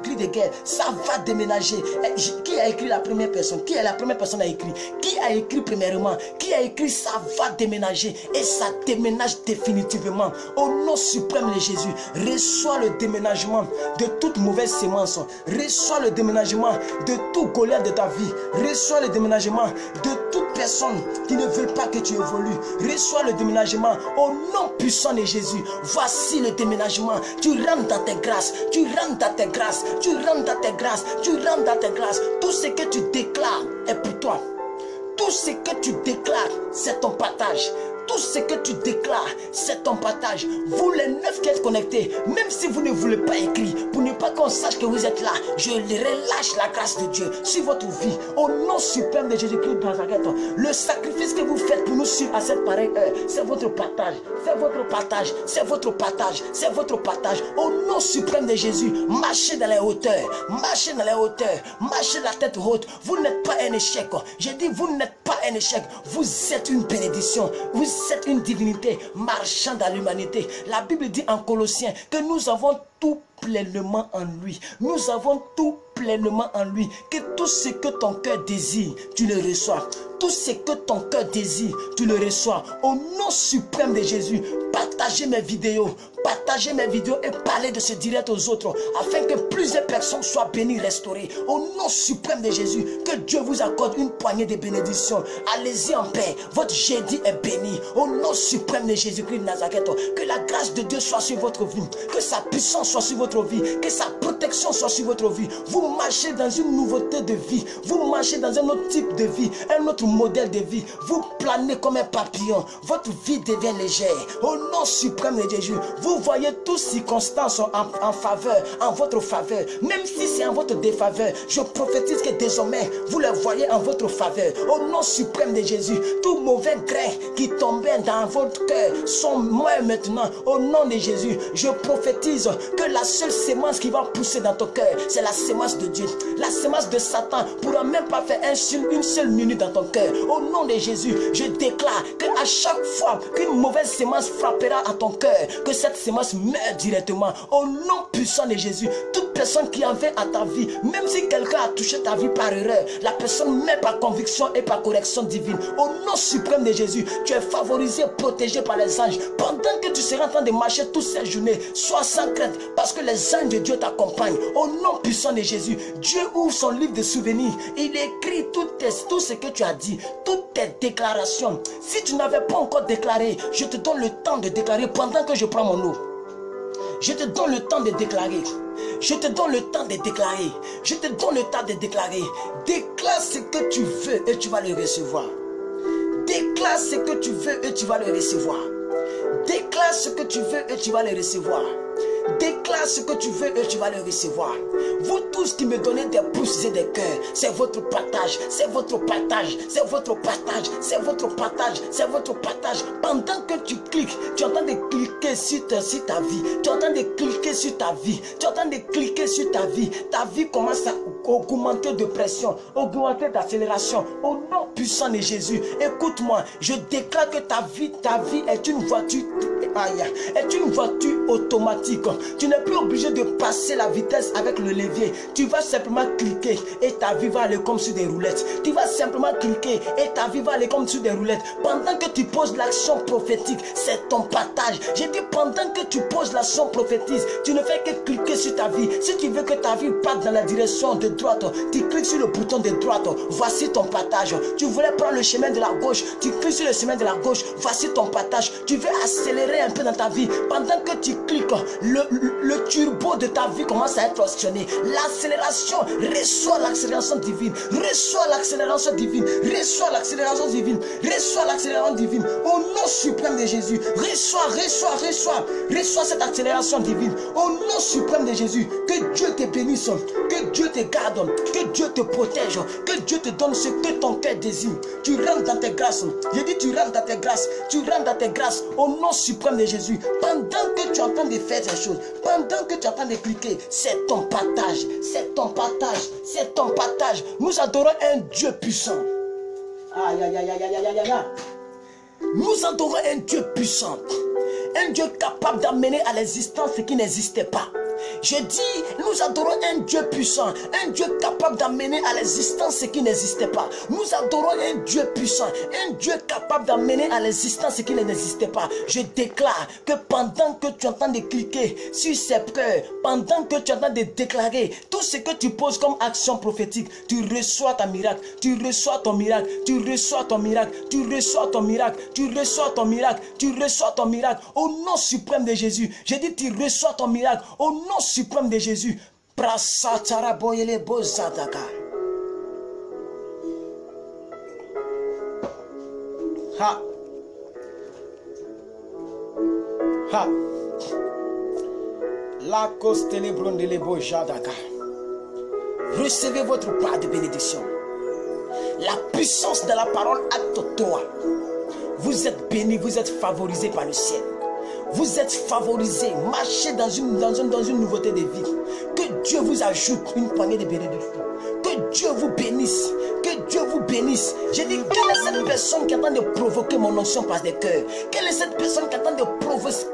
Speaker 1: cri de guerre. Ça va déménager. Qui a écrit la première personne? Qui est la première personne à écrire? Qui a écrit premièrement? Qui a écrit ça va déménager? Et ça déménage définitivement. Au nom suprême de Jésus, reçois le déménagement de toute mauvaise sémence. Reçois le déménagement de tout Goliath de ta vie. Reçois le déménagement de toute personne qui ne veut pas que tu évolues. Reçois le déménagement au nom puissant de Jésus. Voici le déménagement. Tu rentres dans tes grâces. Tu rentres dans tes grâces. Tu rentres dans tes grâces. Tu rentres dans tes grâces. Tout ce que tu déclares est pour toi. Tout ce que tu déclares, c'est ton partage. Tout ce que tu déclares, c'est ton partage. Vous les 9 qui êtes connectés, même si vous ne voulez pas écrire, pour ne pas qu'on sache que vous êtes là, je relâche la grâce de Dieu sur votre vie. Au nom suprême de Jésus-Christ de Nazareth, le sacrifice que vous faites pour nous suivre à cette pareille heure, c'est votre partage. C'est votre partage. C'est votre partage. C'est votre partage. Au nom suprême de Jésus, marchez dans les hauteurs. Marchez dans les hauteurs. Marchez la tête haute. Vous n'êtes pas un échec. J'ai dit, vous n'êtes pas un échec. Vous êtes une bénédiction. Vous êtes une divinité marchant dans l'humanité. La Bible dit en Colossiens que nous avons tout pleinement en lui. Nous avons tout pleinement en lui. Que tout ce que ton cœur désire, tu le reçois. Tout ce que ton cœur désire, tu le reçois. Au nom suprême de Jésus, partagez mes vidéos et parlez de ce direct aux autres, afin que plusieurs personnes soient bénies, restaurées. Au nom suprême de Jésus, que Dieu vous accorde une poignée de bénédictions. Allez-y en paix, votre jeudi est béni. Au nom suprême de Jésus-Christ de Nazareth, que la grâce de Dieu soit sur votre vie, que sa puissance soit sur votre vie, que sa protection soit sur votre vie. Vous marchez dans une nouveauté de vie, vous marchez dans un autre type de vie, un autre modèle de vie. Vous planez comme un papillon, votre vie devient légère. Au nom suprême de Jésus, vous voyez toutes circonstances en faveur, en votre faveur. Même si c'est en votre défaveur, je prophétise que désormais vous les voyez en votre faveur. Au nom suprême de Jésus, tout mauvais grain qui tombait dans votre cœur sont morts maintenant. Au nom de Jésus, je prophétise que la seule sémence qui va pousser dans ton cœur, c'est la sémence de Dieu. La sémence de Satan ne pourra même pas faire une seule minute dans ton cœur. Au nom de Jésus, je déclare qu'à chaque fois qu'une mauvaise sémence frappera à ton cœur, que cette sémence meurt directement. Au nom puissant de Jésus, toute personne qui en fait à ta vie, même si quelqu'un a touché ta vie par erreur, la personne meurt par conviction et par correction divine. Au nom suprême de Jésus, tu es favorisé, protégé par les anges. Pendant que tu seras en train de marcher toutes ces journées, sois sans crainte, parce que les anges de Dieu t'accompagnent. Au nom puissant de Jésus, Dieu ouvre son livre de souvenirs. Il écrit tout ce que tu as dit, toutes tes déclarations. Si tu n'avais pas encore déclaré, je te donne le temps de déclarer pendant que je prends mon eau. Je te donne le temps de déclarer. Je te donne le temps de déclarer. Je te donne le temps de déclarer. Déclare ce que tu veux et tu vas le recevoir. Déclare ce que tu veux et tu vas le recevoir. Déclare ce que tu veux et tu vas le recevoir. Déclare ce que tu veux et tu vas le recevoir. Vous tous qui me donnez des pouces et des cœurs, c'est votre partage, c'est votre partage, c'est votre partage, c'est votre partage, c'est votre partage. Pendant que tu cliques, tu es en train de cliquer sur ta vie. Tu es en train de cliquer sur ta vie. Tu es en train de cliquer sur ta vie. Ta vie commence à augmenter de pression, augmenter d'accélération. Au nom puissant de Jésus, écoute-moi, je déclare que ta vie est une voiture, est une voiture automatique. Tu n'es plus obligé de passer la vitesse avec le levier. Tu vas simplement cliquer et ta vie va aller comme sur des roulettes. Tu vas simplement cliquer et ta vie va aller comme sur des roulettes. Pendant que tu poses l'action prophétique, c'est ton partage. J'ai dit pendant que tu poses l'action prophétique, tu ne fais que cliquer sur ta vie. Si tu veux que ta vie parte dans la direction de droite, tu cliques sur le bouton de droite. Voici ton partage. Tu voulais prendre le chemin de la gauche, tu cliques sur le chemin de la gauche. Voici ton partage. Tu veux accélérer un peu dans ta vie. Pendant que tu cliques, le turbo de ta vie commence à être actionné. L'accélération, reçoit l'accélération divine. Reçoit l'accélération divine. Reçoit l'accélération divine. Reçoit l'accélération divine. Au nom suprême de Jésus. Reçois cette accélération divine. Au nom suprême de Jésus. Que Dieu te bénisse. Que Dieu te garde. Que Dieu te protège. Que Dieu te donne ce que ton cœur désire. Tu rentres dans tes grâces. J'ai dit tu rentres dans tes grâces. Tu rentres dans tes grâces. Au nom suprême de Jésus. Pendant que tu es en train de faire ces choses, pendant que tu es en train de cliquer, c'est ton partage, c'est ton partage, c'est ton partage. Nous adorons un Dieu puissant. Aïe, aïe, aïe, aïe, aïe, aïe, aïe. Nous adorons un Dieu puissant, un Dieu capable d'amener à l'existence ce qui n'existait pas. Je dis, nous adorons un Dieu puissant, un Dieu capable d'amener à l'existence ce qui n'existait pas. Nous adorons un Dieu puissant, un Dieu capable d'amener à l'existence ce qui n'existait pas. Je déclare que pendant que tu es en train de cliquer sur ces peurs, pendant que tu es en train de déclarer tout ce que tu poses comme action prophétique, tu reçois ta miracle, tu reçois ton miracle, tu reçois ton miracle, tu reçois ton miracle, tu reçois ton miracle, tu reçois ton miracle. Au nom suprême de Jésus, j'ai dit tu reçois ton miracle. Au nom suprême de Jésus. Ha. Ha. La cause ténébron de l'Ebo Jadaka. Recevez votre part de bénédiction. La puissance de la parole acte toi. Vous êtes bénis, vous êtes favorisés par le ciel. Vous êtes favorisés, marchez dans une nouveauté de vie. Que Dieu vous ajoute une poignée de bénédictions. Que Dieu vous bénisse. Que Dieu vous bénisse. J'ai dit, quelle est cette personne qui est en train de provoquer mon onction par des cœurs? Quelle est cette personne qui est en train de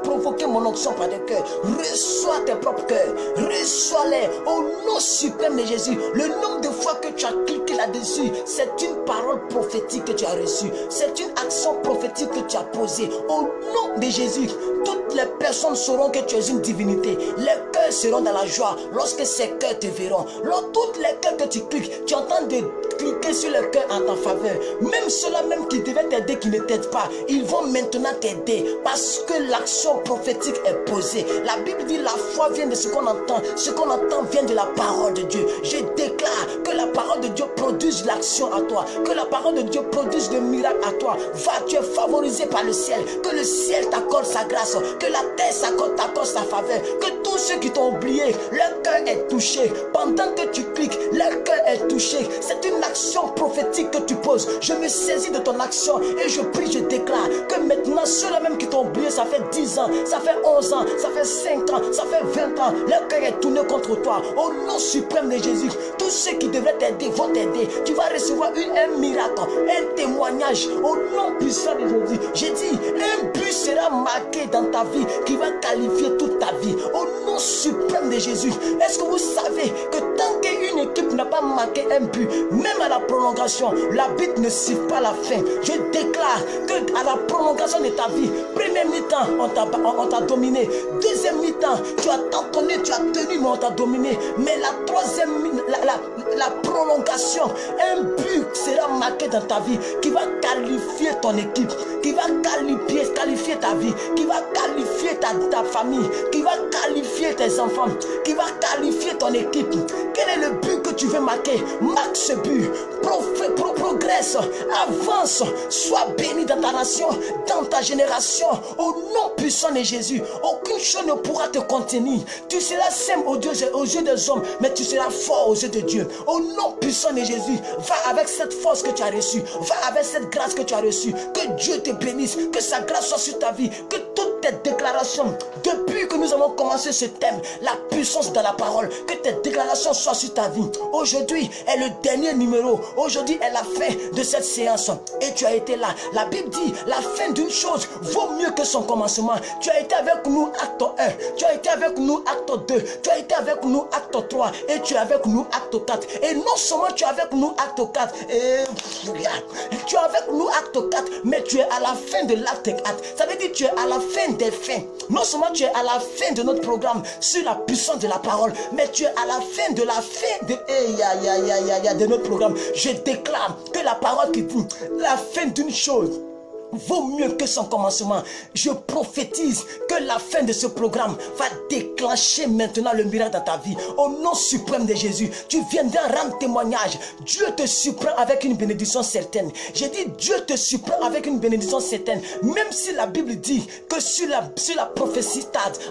Speaker 1: provoquer mon onction par des cœurs? Reçois tes propres cœurs. Reçois-les au nom suprême de Jésus. Le nombre de fois que tu as cliqué là-dessus, c'est une parole prophétique que tu as reçue. C'est une action prophétique que tu as posée. Au nom de Jésus, toutes les personnes sauront que tu es une divinité. Les cœurs seront dans la joie lorsque ces cœurs te verront. Toutes les cœurs que tu cliques, tu entends de cliquer sur le cœur en ta faveur. Même ceux-là même qui devaient t'aider, qui ne t'aident pas, ils vont maintenant t'aider parce que l'action prophétique est posée. La Bible dit la foi vient de ce qu'on entend. Ce qu'on entend vient de la parole de Dieu. Je déclare que la parole de Dieu produise l'action à toi. Que la parole de Dieu produise le miracle à toi. Va, tu es favorisé par le ciel. Que le ciel t'accorde sa grâce. Que la terre t'accorde sa faveur. Que tous ceux qui t'ont oublié, leur cœur est touché. Pendant que tu cliques, leur cœur est touché. C'est une action prophétique que tu poses. Je me saisis de ton action et je prie, je déclare que maintenant ceux-là même qui t'ont oublié, ça fait 10 ans, ça fait 11 ans, ça fait 5 ans, ça fait 20 ans, leur cœur est tourné contre toi. Au nom suprême de Jésus, tous ceux qui devraient t'aider vont t'aider. Tu vas recevoir un miracle, un témoignage au nom puissant de Jésus. J'ai dit, un but sera marqué dans ta vie qui va qualifier toute ta vie. Au nom suprême de Jésus. Est-ce que vous savez que tant qu'une équipe n'a pas marqué un but, même à la prolongation, l'arbitre ne siffle pas la fin. Je déclare que à la prolongation de ta vie, première mi-temps, on t'a dominé. Deuxième mi-temps, tu as tentonné, tu as tenu, mais on t'a dominé. Mais la troisième, la prolongation, un but sera marqué dans ta vie qui va qualifier ton équipe, qui va qualifier ta vie, qui va qualifier ta famille, qui va qualifier tes enfants, qui va qualifier ton équipe. Quel est le but que tu veux marquer? Marque ce but, progresse, avance, sois béni dans ta nation, dans ta génération, au nom puissant de Jésus. Aucune chose ne pourra te contenir. Tu seras simple aux yeux des hommes, mais tu seras fort aux yeux de Dieu. Au nom puissant de Jésus, va avec cette force que tu as reçue, va avec cette grâce que tu as reçue. Que Dieu te bénisse, que sa grâce soit sur ta vie, que toutes tes déclarations, depuis que nous avons commencé ce thème, la puissance de la parole, que tes déclarations soient sur ta vie. Aujourd'hui est le dernier numéro. Aujourd'hui est la fin de cette séance et tu as été là. La Bible dit la fin d'une chose vaut mieux que son commencement. Tu as été avec nous acte 1, tu as été avec nous acte 2, tu as été avec nous acte 3 et tu es avec nous acte 4. Et non seulement tu es avec nous acte 4, tu es avec nous acte 4, mais tu es à la fin de l'acte 4. Ça veut dire que tu es à la fin des fins. Non seulement tu es à la fin de notre programme sur la puissance de la parole, mais tu es à la fin de de notre programme. Je déclare que la parole qui dit la fin d'une chose vaut mieux que son commencement. Je prophétise que la fin de ce programme va déclencher maintenant le miracle dans ta vie. Au nom suprême de Jésus, tu viendras rendre témoignage. Dieu te surprend avec une bénédiction certaine. J'ai dit Dieu te surprend avec une bénédiction certaine. Même si la Bible dit que sur la prophétie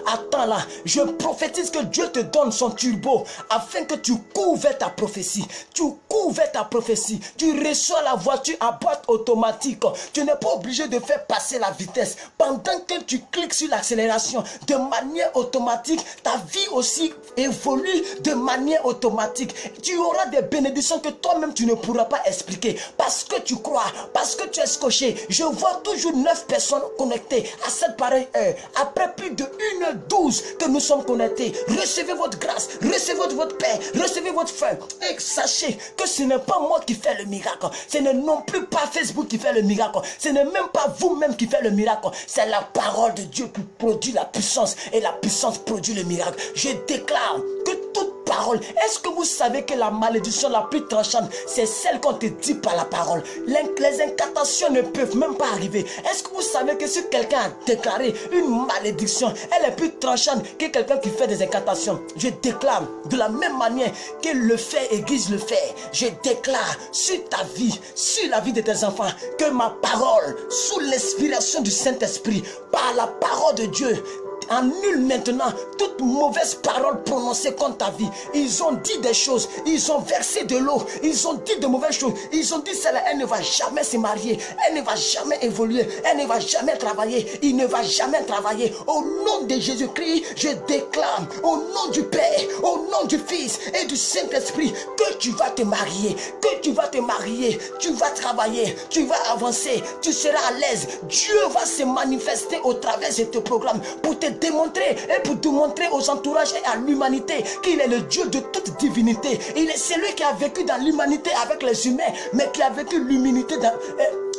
Speaker 1: attends là, je prophétise que Dieu te donne son turbo afin que tu couvres ta prophétie. Tu couvres ta prophétie. Tu reçois la voiture à boîte automatique. Tu n'es pas obligé de faire passer la vitesse. Pendant que tu cliques sur l'accélération de manière automatique, ta vie aussi évolue de manière automatique. Tu auras des bénédictions que toi-même tu ne pourras pas expliquer. Parce que tu crois, parce que tu es scotché. Je vois toujours 9 personnes connectées à cette pareille heure. Après plus de 1h12 que nous sommes connectés. Recevez votre grâce, recevez votre paix, recevez votre faim. Et sachez que ce n'est pas moi qui fais le miracle. Ce n'est non plus pas Facebook qui fait le miracle. Ce n'est même pas vous-même qui fait le miracle. C'est la parole de Dieu qui produit la puissance. Et la puissance produit le miracle. Je déclare que toute parole. Est-ce que vous savez que la malédiction la plus tranchante, c'est celle qu'on te dit par la parole? Les incantations ne peuvent même pas arriver. Est-ce que vous savez que si quelqu'un a déclaré une malédiction, elle est plus tranchante que quelqu'un qui fait des incantations? Je déclare de la même manière que le fait aiguise le fait. Je déclare sur ta vie, sur la vie de tes enfants, que ma parole, sous l'inspiration du Saint-Esprit, par la parole de Dieu, annule maintenant toute mauvaise parole prononcée contre ta vie. Ils ont dit des choses, ils ont versé de l'eau, ils ont dit de mauvaises choses, ils ont dit celle-là, elle ne va jamais se marier, elle ne va jamais évoluer, elle ne va jamais travailler, il ne va jamais travailler. Au nom de Jésus-Christ, je déclare au nom du Père, au nom du Fils et du Saint-Esprit que tu vas te marier, que tu vas te marier. marier, tu vas travailler, tu vas avancer, tu seras à l'aise. Dieu va se manifester au travers de tes programmes pour te démontrer et pour démontrer aux entourages et à l'humanité qu'il est le Dieu de toute divinité. Il est celui qui a vécu dans l'humanité avec les humains, mais qui a vécu l'humilité dans...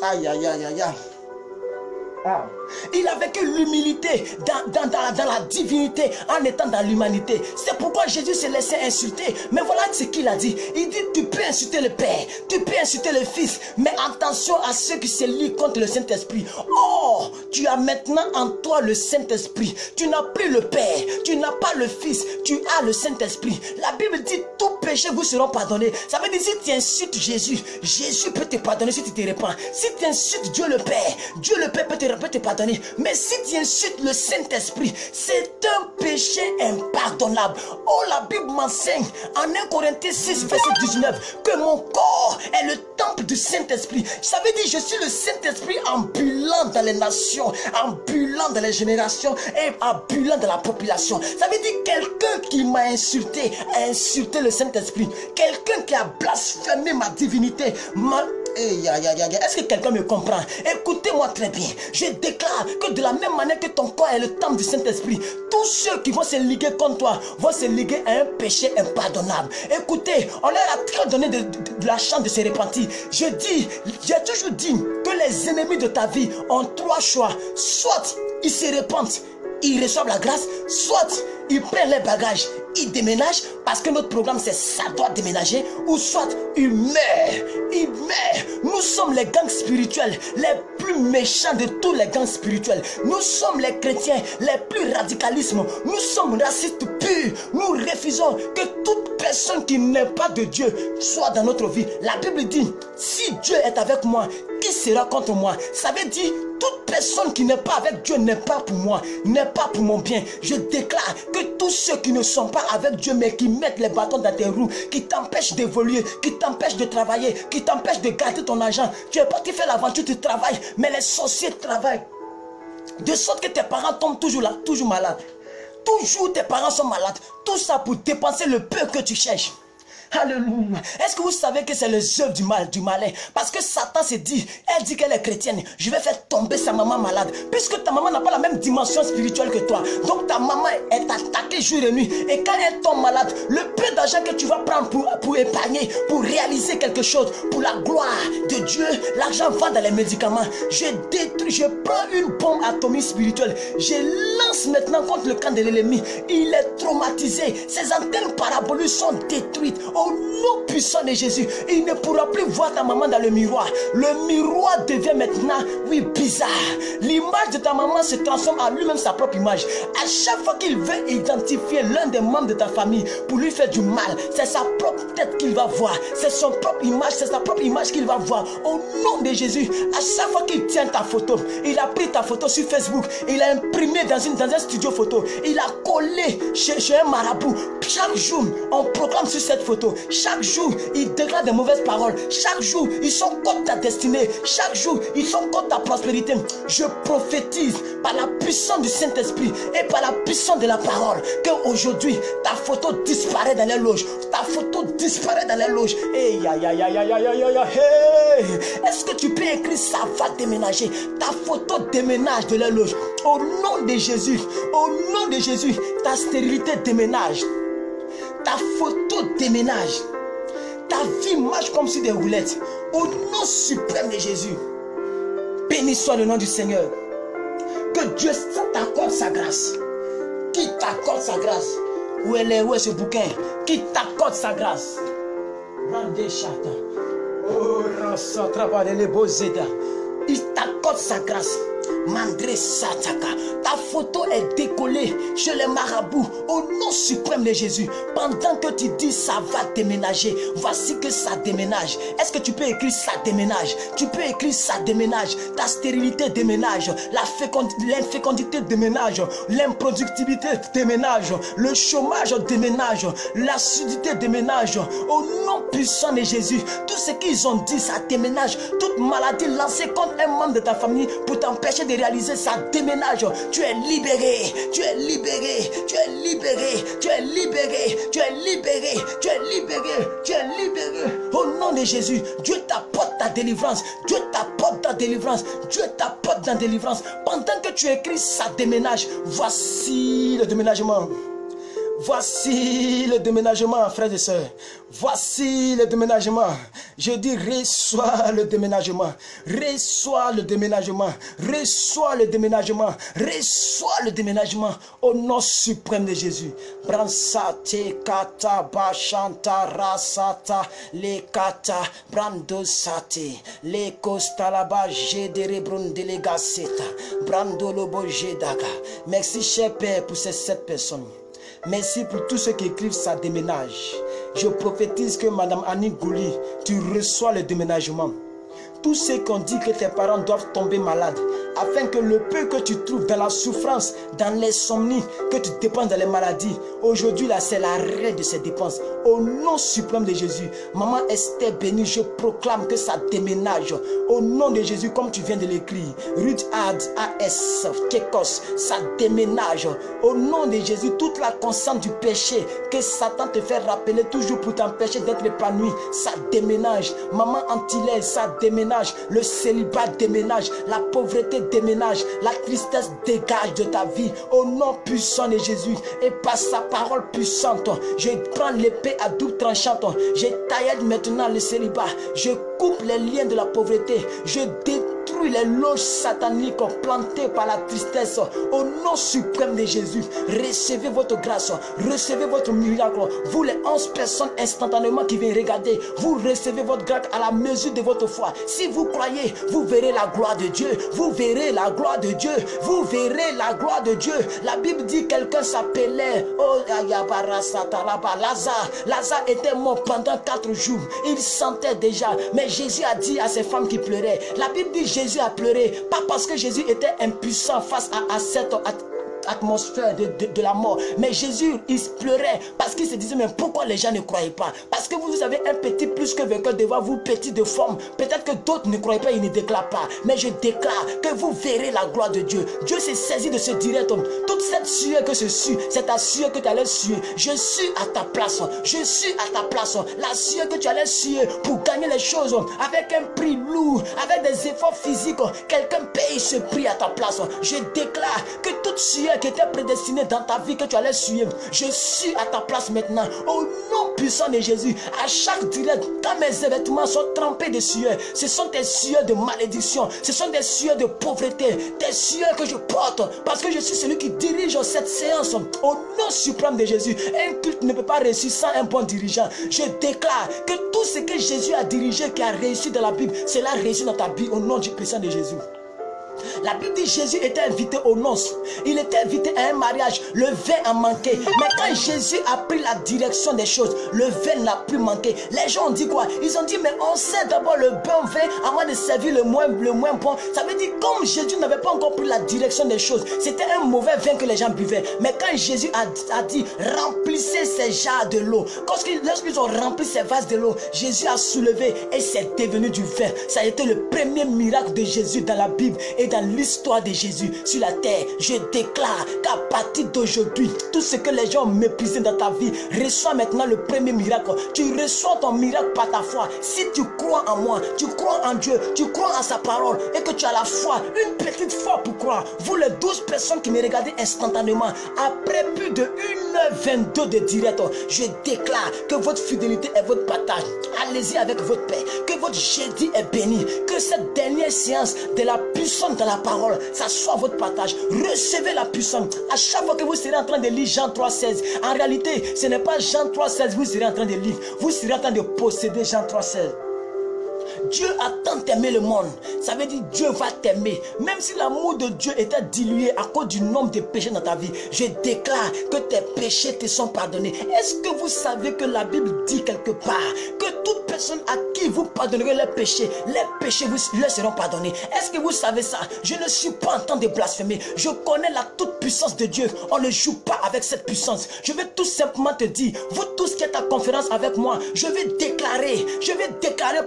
Speaker 1: Aïe, aïe, aïe, aïe, aïe. Ah. Il a vécu l'humilité dans la divinité en étant dans l'humanité. C'est pourquoi Jésus s'est laissé insulter. Mais voilà ce qu'il a dit. Il dit, tu peux insulter le Père, tu peux insulter le Fils, mais attention à ceux qui se lient contre le Saint-Esprit. Or, tu as maintenant en toi le Saint-Esprit. Tu n'as plus le Père, tu n'as pas le Fils, tu as le Saint-Esprit. La Bible dit, tout péché vous seront pardonnés. Ça veut dire, si tu insultes Jésus, Jésus peut te pardonner si tu te répands. Si tu insultes Dieu le Père peut te pardonner. Mais si tu insultes le Saint-Esprit, c'est un péché impardonnable. Oh, la Bible m'enseigne en 1 Corinthiens 6, verset 19, que mon corps est le temple du Saint-Esprit. Ça veut dire, je suis le Saint-Esprit ambulant dans les nations, ambulant dans les générations et ambulant dans la population. Ça veut dire, quelqu'un qui m'a insulté a insulté le Saint-Esprit. Quelqu'un qui a blasphémé ma divinité, est-ce que quelqu'un me comprend? Écoutez-moi très bien. Je déclare que de la même manière que ton corps est le temple du Saint-Esprit, tous ceux qui vont se liguer contre toi vont se liguer à un péché impardonnable. Écoutez, on leur a très donné de la chance de se repentir. J'ai toujours dit que les ennemis de ta vie ont trois choix. Soit ils se repentent, ils reçoivent la grâce, soit ils prennent les bagages, ils déménagent, parce que notre programme c'est ça doit déménager, ou soit ils meurent, Nous sommes les gangs spirituels les plus méchants de tous les gangs spirituels. Nous sommes les chrétiens les plus radicalistes. Nous sommes racistes purs. Nous refusons que toute personne qui n'est pas de Dieu soit dans notre vie. La Bible dit, si Dieu est avec moi, qui sera contre moi? Ça veut dire, toute personne qui n'est pas avec Dieu n'est pas pour moi, n'est pas pour mon bien. Je déclare que tous ceux qui ne sont pas avec Dieu, mais qui mettent les bâtons dans tes roues, qui t'empêchent d'évoluer, qui t'empêchent de travailler, qui t'empêchent de garder ton argent. Tu es parti faire l'aventure, tu travailles, mais les sorciers travaillent. De sorte que tes parents tombent toujours là, toujours malades. Toujours tes parents sont malades. Tout ça pour dépenser le peu que tu cherches. Alléluia. Est-ce que vous savez que c'est les œuvres du mal, du malin? Parce que Satan se dit, elle dit qu'elle est chrétienne, je vais faire tomber sa maman malade. Puisque ta maman n'a pas la même dimension spirituelle que toi. Donc ta maman est attaquée jour et nuit. Et quand elle tombe malade, le peu d'argent que tu vas prendre pour épargner, pour réaliser quelque chose, pour la gloire de Dieu, l'argent va dans les médicaments. Je détruis, je prends une bombe atomique spirituelle. Je lance maintenant contre le camp de l'ennemi. Il est traumatisé. Ses antennes paraboliques sont détruites. Au nom puissant de Jésus, il ne pourra plus voir ta maman dans le miroir. Le miroir devient maintenant, oui, bizarre. L'image de ta maman se transforme en lui-même sa propre image. À chaque fois qu'il veut identifier l'un des membres de ta famille pour lui faire du mal, c'est sa propre tête qu'il va voir. C'est son propre image, c'est sa propre image qu'il va voir. Au nom de Jésus, à chaque fois qu'il tient ta photo, il a pris ta photo sur Facebook, il a imprimé dans un studio photo, il a collé chez un marabout. Chaque jour, on proclame sur cette photo. Chaque jour, ils déclarent des mauvaises paroles. Chaque jour, ils sont contre ta destinée. Chaque jour, ils sont contre ta prospérité. Je prophétise par la puissance du Saint-Esprit et par la puissance de la parole qu'aujourd'hui, ta photo disparaît dans les loges. Ta photo disparaît dans les loges. Hey, est-ce que tu peux écrire ça va déménager? Ta photo déménage de les loges. Au nom de Jésus, ta stérilité déménage. Ta photo déménage. Ta vie marche comme sur des roulettes. Au nom suprême de Jésus. Béni soit le nom du Seigneur. Que Dieu t'accorde sa grâce. Qui t'accorde sa grâce? Où est ce bouquin? Qui t'accorde sa grâce? Il t'accorde sa grâce. Mandré Sataka, ta photo est décollée chez les marabouts au nom suprême de Jésus. Pendant que tu dis ça va déménager, voici que ça déménage. Est-ce que tu peux écrire ça déménage? Tu peux écrire ça déménage. Ta stérilité déménage, l'infécondité déménage, l'improductibilité déménage, le chômage déménage, l'acidité déménage. Au nom puissant de Jésus, tout ce qu'ils ont dit ça déménage. Toute maladie lancée contre un membre de ta famille pour t'empêcher empêché de réaliser, ça déménage. Tu es libéré, tu es libéré, tu es libéré, tu es libéré, tu es libéré, tu es libéré, tu es libéré. Au nom de Jésus, Dieu t'apporte ta délivrance, Dieu t'apporte ta délivrance, Dieu t'apporte ta délivrance. Pendant que tu écris, ça déménage. Voici le déménagement. Voici le déménagement, frères et sœurs. Voici le déménagement. Je dis, reçois le déménagement. Reçois le déménagement. Reçois le déménagement. Reçois le déménagement. Au nom suprême de Jésus. Bransate kata bashanta rasata le kata brando sate le kostalaba jedere brundele gaseta brando lobo jedaga. Merci cher Père pour ces 7 personnes. Merci pour tous ceux qui écrivent ça déménage. Je prophétise que Madame Annie Gouli, tu reçois le déménagement. Tous ceux qui ont dit que tes parents doivent tomber malades, afin que le peu que tu trouves dans la souffrance, dans l'insomnie, que tu dépenses dans les maladies, aujourd'hui là c'est l'arrêt de ces dépenses. Au nom suprême de Jésus, Maman Esther bénie, je proclame que ça déménage. Au nom de Jésus, comme tu viens de l'écrire, Ruth Ad, A.S. Kekos, ça déménage. Au nom de Jésus, toute la constante du péché que Satan te fait rappeler toujours pour t'empêcher d'être épanoui, ça déménage. Maman Antillaise, ça déménage. Le célibat déménage, la pauvreté déménage, la tristesse dégage de ta vie. Au nom puissant de Jésus et par sa parole puissante, je prends l'épée à double tranchante, je taille maintenant le célibat, je coupe les liens de la pauvreté, je détruis les loges sataniques plantées par la tristesse. Au nom suprême de Jésus, recevez votre grâce, recevez votre miracle. Vous les 11 personnes instantanément qui viennent regarder, vous recevez votre grâce à la mesure de votre foi. Si vous croyez, vous verrez la gloire de Dieu. Vous verrez la gloire de Dieu. Vous verrez la gloire de Dieu. La Bible dit quelqu'un s'appelait Lazare. Lazare était mort pendant 4 jours. Il sentait déjà. Mais Jésus a dit à ces femmes qui pleuraient. La Bible dit Jésus a pleuré. Pas parce que Jésus était impuissant face à cette atmosphère de la mort, mais Jésus il pleurait parce qu'il se disait mais pourquoi les gens ne croyaient pas? Parce que vous avez un petit plus que vainqueur devant vous, petit de forme. Peut-être que d'autres ne croyaient pas, ils ne déclarent pas, mais je déclare que vous verrez la gloire de Dieu. Dieu s'est saisi de ce direct. Toute cette sueur que je suis, c'est ta sueur que tu allais suer. Je suis à ta place, je suis à ta place. La sueur que tu allais suer pour gagner les choses avec un prix lourd, avec des efforts physiques, quelqu'un paye ce prix à ta place. Je déclare que toute sueur qui était prédestiné dans ta vie que tu allais suivre, je suis à ta place maintenant. Au nom puissant de Jésus, à chaque direct, quand mes vêtements sont trempés de sueur, ce sont des sueurs de malédiction, ce sont des sueurs de pauvreté, des sueurs que je porte parce que je suis celui qui dirige cette séance. Au nom suprême de Jésus, un culte ne peut pas réussir sans un bon dirigeant. Je déclare que tout ce que Jésus a dirigé, qui a réussi dans la Bible, cela réussit dans ta vie au nom du puissant de Jésus. La Bible dit Jésus était invité aux noces. Il était invité à un mariage. Le vin a manqué. Mais quand Jésus a pris la direction des choses, le vin n'a plus manqué. Les gens ont dit quoi? Ils ont dit mais on sait d'abord le bon vin avant de servir le moins bon. Ça veut dire comme Jésus n'avait pas encore pris la direction des choses, c'était un mauvais vin que les gens buvaient. Mais quand Jésus a dit remplissez ces jarres de l'eau, lorsqu'ils ont rempli ces vases de l'eau, Jésus a soulevé et c'est devenu du vin. Ça a été le premier miracle de Jésus dans la Bible et dans l'histoire de Jésus sur la terre. Je déclare qu'à partir d'aujourd'hui, tout ce que les gens ont méprisé dans ta vie reçoit maintenant le premier miracle. Tu reçois ton miracle par ta foi. Si tu crois en moi, tu crois en Dieu, tu crois en sa parole et que tu as la foi, une petite foi pour croire. Vous les 12 personnes qui me regardez instantanément, après plus de 1h22 de direct, je déclare que votre fidélité est votre partage. Allez-y avec votre paix. Que votre jeudi est béni. Que cette dernière séance de la puissance dans la parole, ça soit votre partage. Recevez la puissance. À chaque fois que vous serez en train de lire Jean 3,16, en réalité, ce n'est pas Jean 3,16 vous serez en train de lire. Vous serez en train de posséder Jean 3,16. Dieu a tant aimé le monde. Ça veut dire Dieu va t'aimer. Même si l'amour de Dieu était dilué à cause du nombre de péchés dans ta vie, je déclare que tes péchés te sont pardonnés. Est-ce que vous savez que la Bible dit quelque part que toute personne à qui qui vous pardonnerez leurs péchés vous leur seront pardonnés. Est-ce que vous savez ça? Je ne suis pas en train de blasphémer. Je connais la toute puissance de Dieu. On ne joue pas avec cette puissance. Je vais tout simplement te dire, vous tous qui êtes en conférence avec moi, je vais déclarer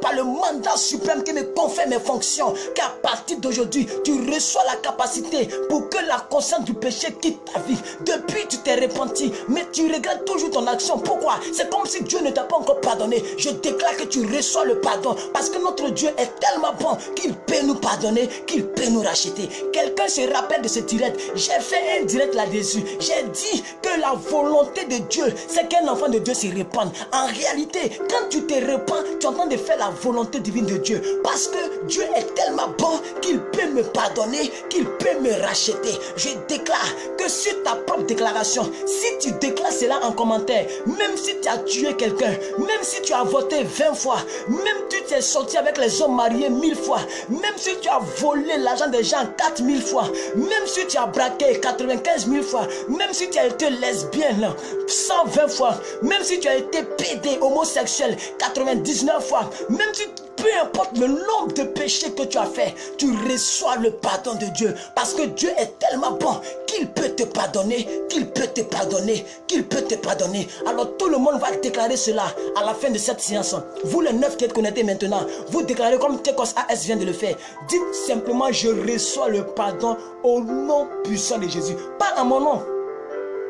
Speaker 1: par le mandat suprême qui me confère mes fonctions, qu'à partir d'aujourd'hui, tu reçois la capacité pour que la conscience du péché quitte ta vie. Depuis, tu t'es repenti, mais tu regrettes toujours ton action. Pourquoi? C'est comme si Dieu ne t'a pas encore pardonné. Je déclare que tu reçois le pardon, parce que notre Dieu est tellement bon qu'il peut nous pardonner, qu'il peut nous racheter. Quelqu'un se rappelle de ce direct? J'ai fait un direct là-dessus. J'ai dit que la volonté de Dieu, c'est qu'un enfant de Dieu se répande. En réalité, quand tu te repens, tu es en train de faire la volonté divine de Dieu, parce que Dieu est tellement bon qu'il peut me pardonner, qu'il peut me racheter. Je déclare que sur ta propre déclaration, si tu déclares cela en commentaire, même si tu as tué quelqu'un, même si tu as voté 20 fois, même si tu es sorti avec les hommes mariés 1000 fois, même si tu as volé l'argent des gens 4000 fois, même si tu as braqué 95 000 fois, même si tu as été lesbienne 120 fois, même si tu as été pédé homosexuel 99 fois, même si peu importe le nombre de péchés que tu as fait, tu reçois le pardon de Dieu, parce que Dieu est tellement bon qu'il peut te pardonner, qu'il peut te pardonner, qu'il peut te pardonner. Alors tout le monde va déclarer cela à la fin de cette séance. Vous les 9 qui êtes connectés maintenant, vous déclarez comme Tekos AS vient de le faire. Dites simplement, je reçois le pardon au nom puissant de Jésus. Pas à mon nom,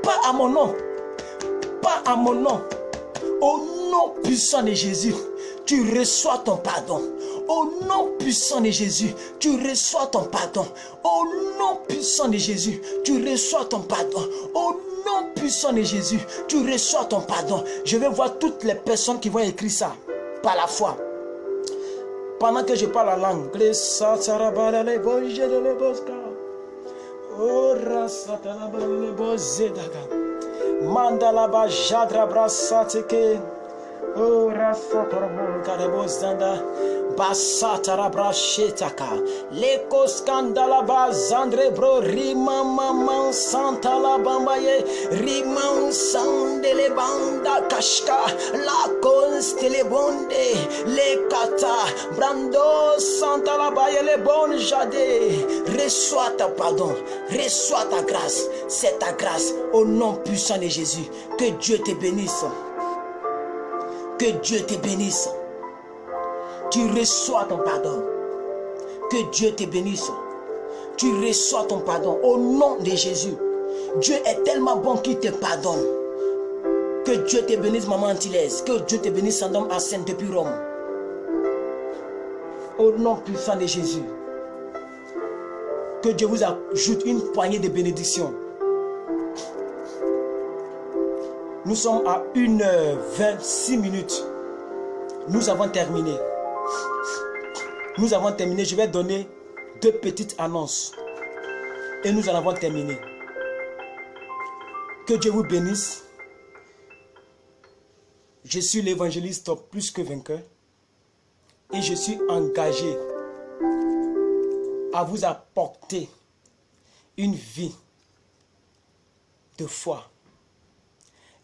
Speaker 1: pas à mon nom, pas à mon nom, au nom puissant de Jésus. Tu reçois ton pardon. Au nom puissant de Jésus, tu reçois ton pardon. Au nom puissant de Jésus, tu reçois ton pardon. Au nom puissant de Jésus, tu reçois ton pardon. Je vais voir toutes les personnes qui vont écrire ça par la foi. Pendant que je parle la langue. Mandalaba jadra brasateke. Oh, rasatormon karebozanda basatara brashetaka leko skandala bazandre bro rima mama santa la bambaye rima sandele banda kashka la constele bonde le kata brando santa la baye le bon jade. Reçois ta pardon, reçois ta grâce, c'est ta grâce au nom puissant de Jésus. Que Dieu te bénisse. Que Dieu te bénisse. Tu reçois ton pardon. Que Dieu te bénisse. Tu reçois ton pardon au nom de Jésus. Dieu est tellement bon qu'il te pardonne. Que Dieu te bénisse, maman Antillaise. Que Dieu te bénisse, Sandom Assen depuis Rome. Au nom puissant de Jésus. Que Dieu vous ajoute une poignée de bénédictions. Nous sommes à 1h26. Nous avons terminé. Nous avons terminé. Je vais donner 2 petites annonces. Et nous en avons terminé. Que Dieu vous bénisse. Je suis l'évangéliste plus que vainqueur. Et je suis engagé à vous apporter une vie de foi.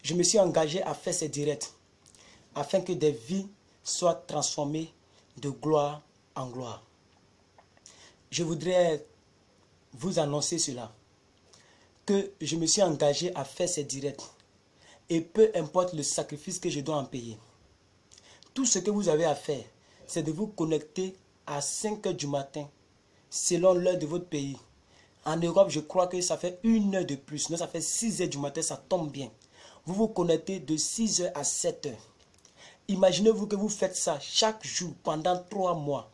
Speaker 1: Je me suis engagé à faire ces directs afin que des vies soient transformées de gloire en gloire. Je voudrais vous annoncer cela, que je me suis engagé à faire ces directs et peu importe le sacrifice que je dois en payer. Tout ce que vous avez à faire, c'est de vous connecter à 5 h du matin selon l'heure de votre pays. En Europe, je crois que ça fait 1 heure de plus. Non, ça fait 6 h du matin, ça tombe bien. Vous vous connectez de 6 h à 7 h. Imaginez-vous que vous faites ça chaque jour pendant 3 mois.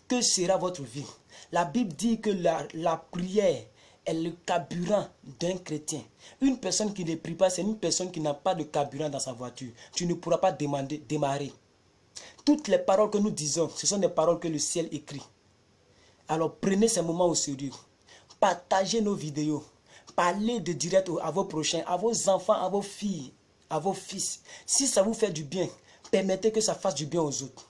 Speaker 1: Que sera votre vie? La Bible dit que la prière est le carburant d'un chrétien. Une personne qui ne prie pas, c'est une personne qui n'a pas de carburant dans sa voiture. Tu ne pourras pas démarrer. Toutes les paroles que nous disons, ce sont des paroles que le ciel écrit. Alors prenez ces moments au sérieux. Partagez nos vidéos. Parlez de direct à vos prochains, à vos enfants, à vos filles, à vos fils. Si ça vous fait du bien, permettez que ça fasse du bien aux autres.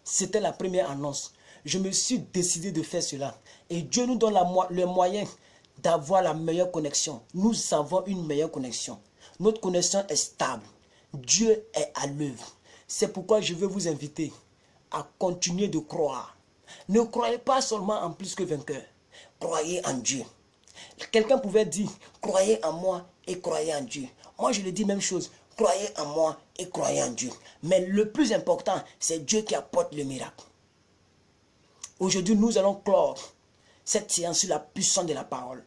Speaker 1: C'était la première annonce. Je me suis décidé de faire cela. Et Dieu nous donne le moyen d'avoir la meilleure connexion. Nous avons une meilleure connexion. Notre connexion est stable. Dieu est à l'œuvre. C'est pourquoi je veux vous inviter à continuer de croire. Ne croyez pas seulement en plus que vainqueur. Croyez en Dieu. Quelqu'un pouvait dire, croyez en moi et croyez en Dieu. Moi, je le dis même chose. Croyez en moi et croyez en Dieu. Mais le plus important, c'est Dieu qui apporte le miracle. Aujourd'hui, nous allons clore cette séance sur la puissance de la parole.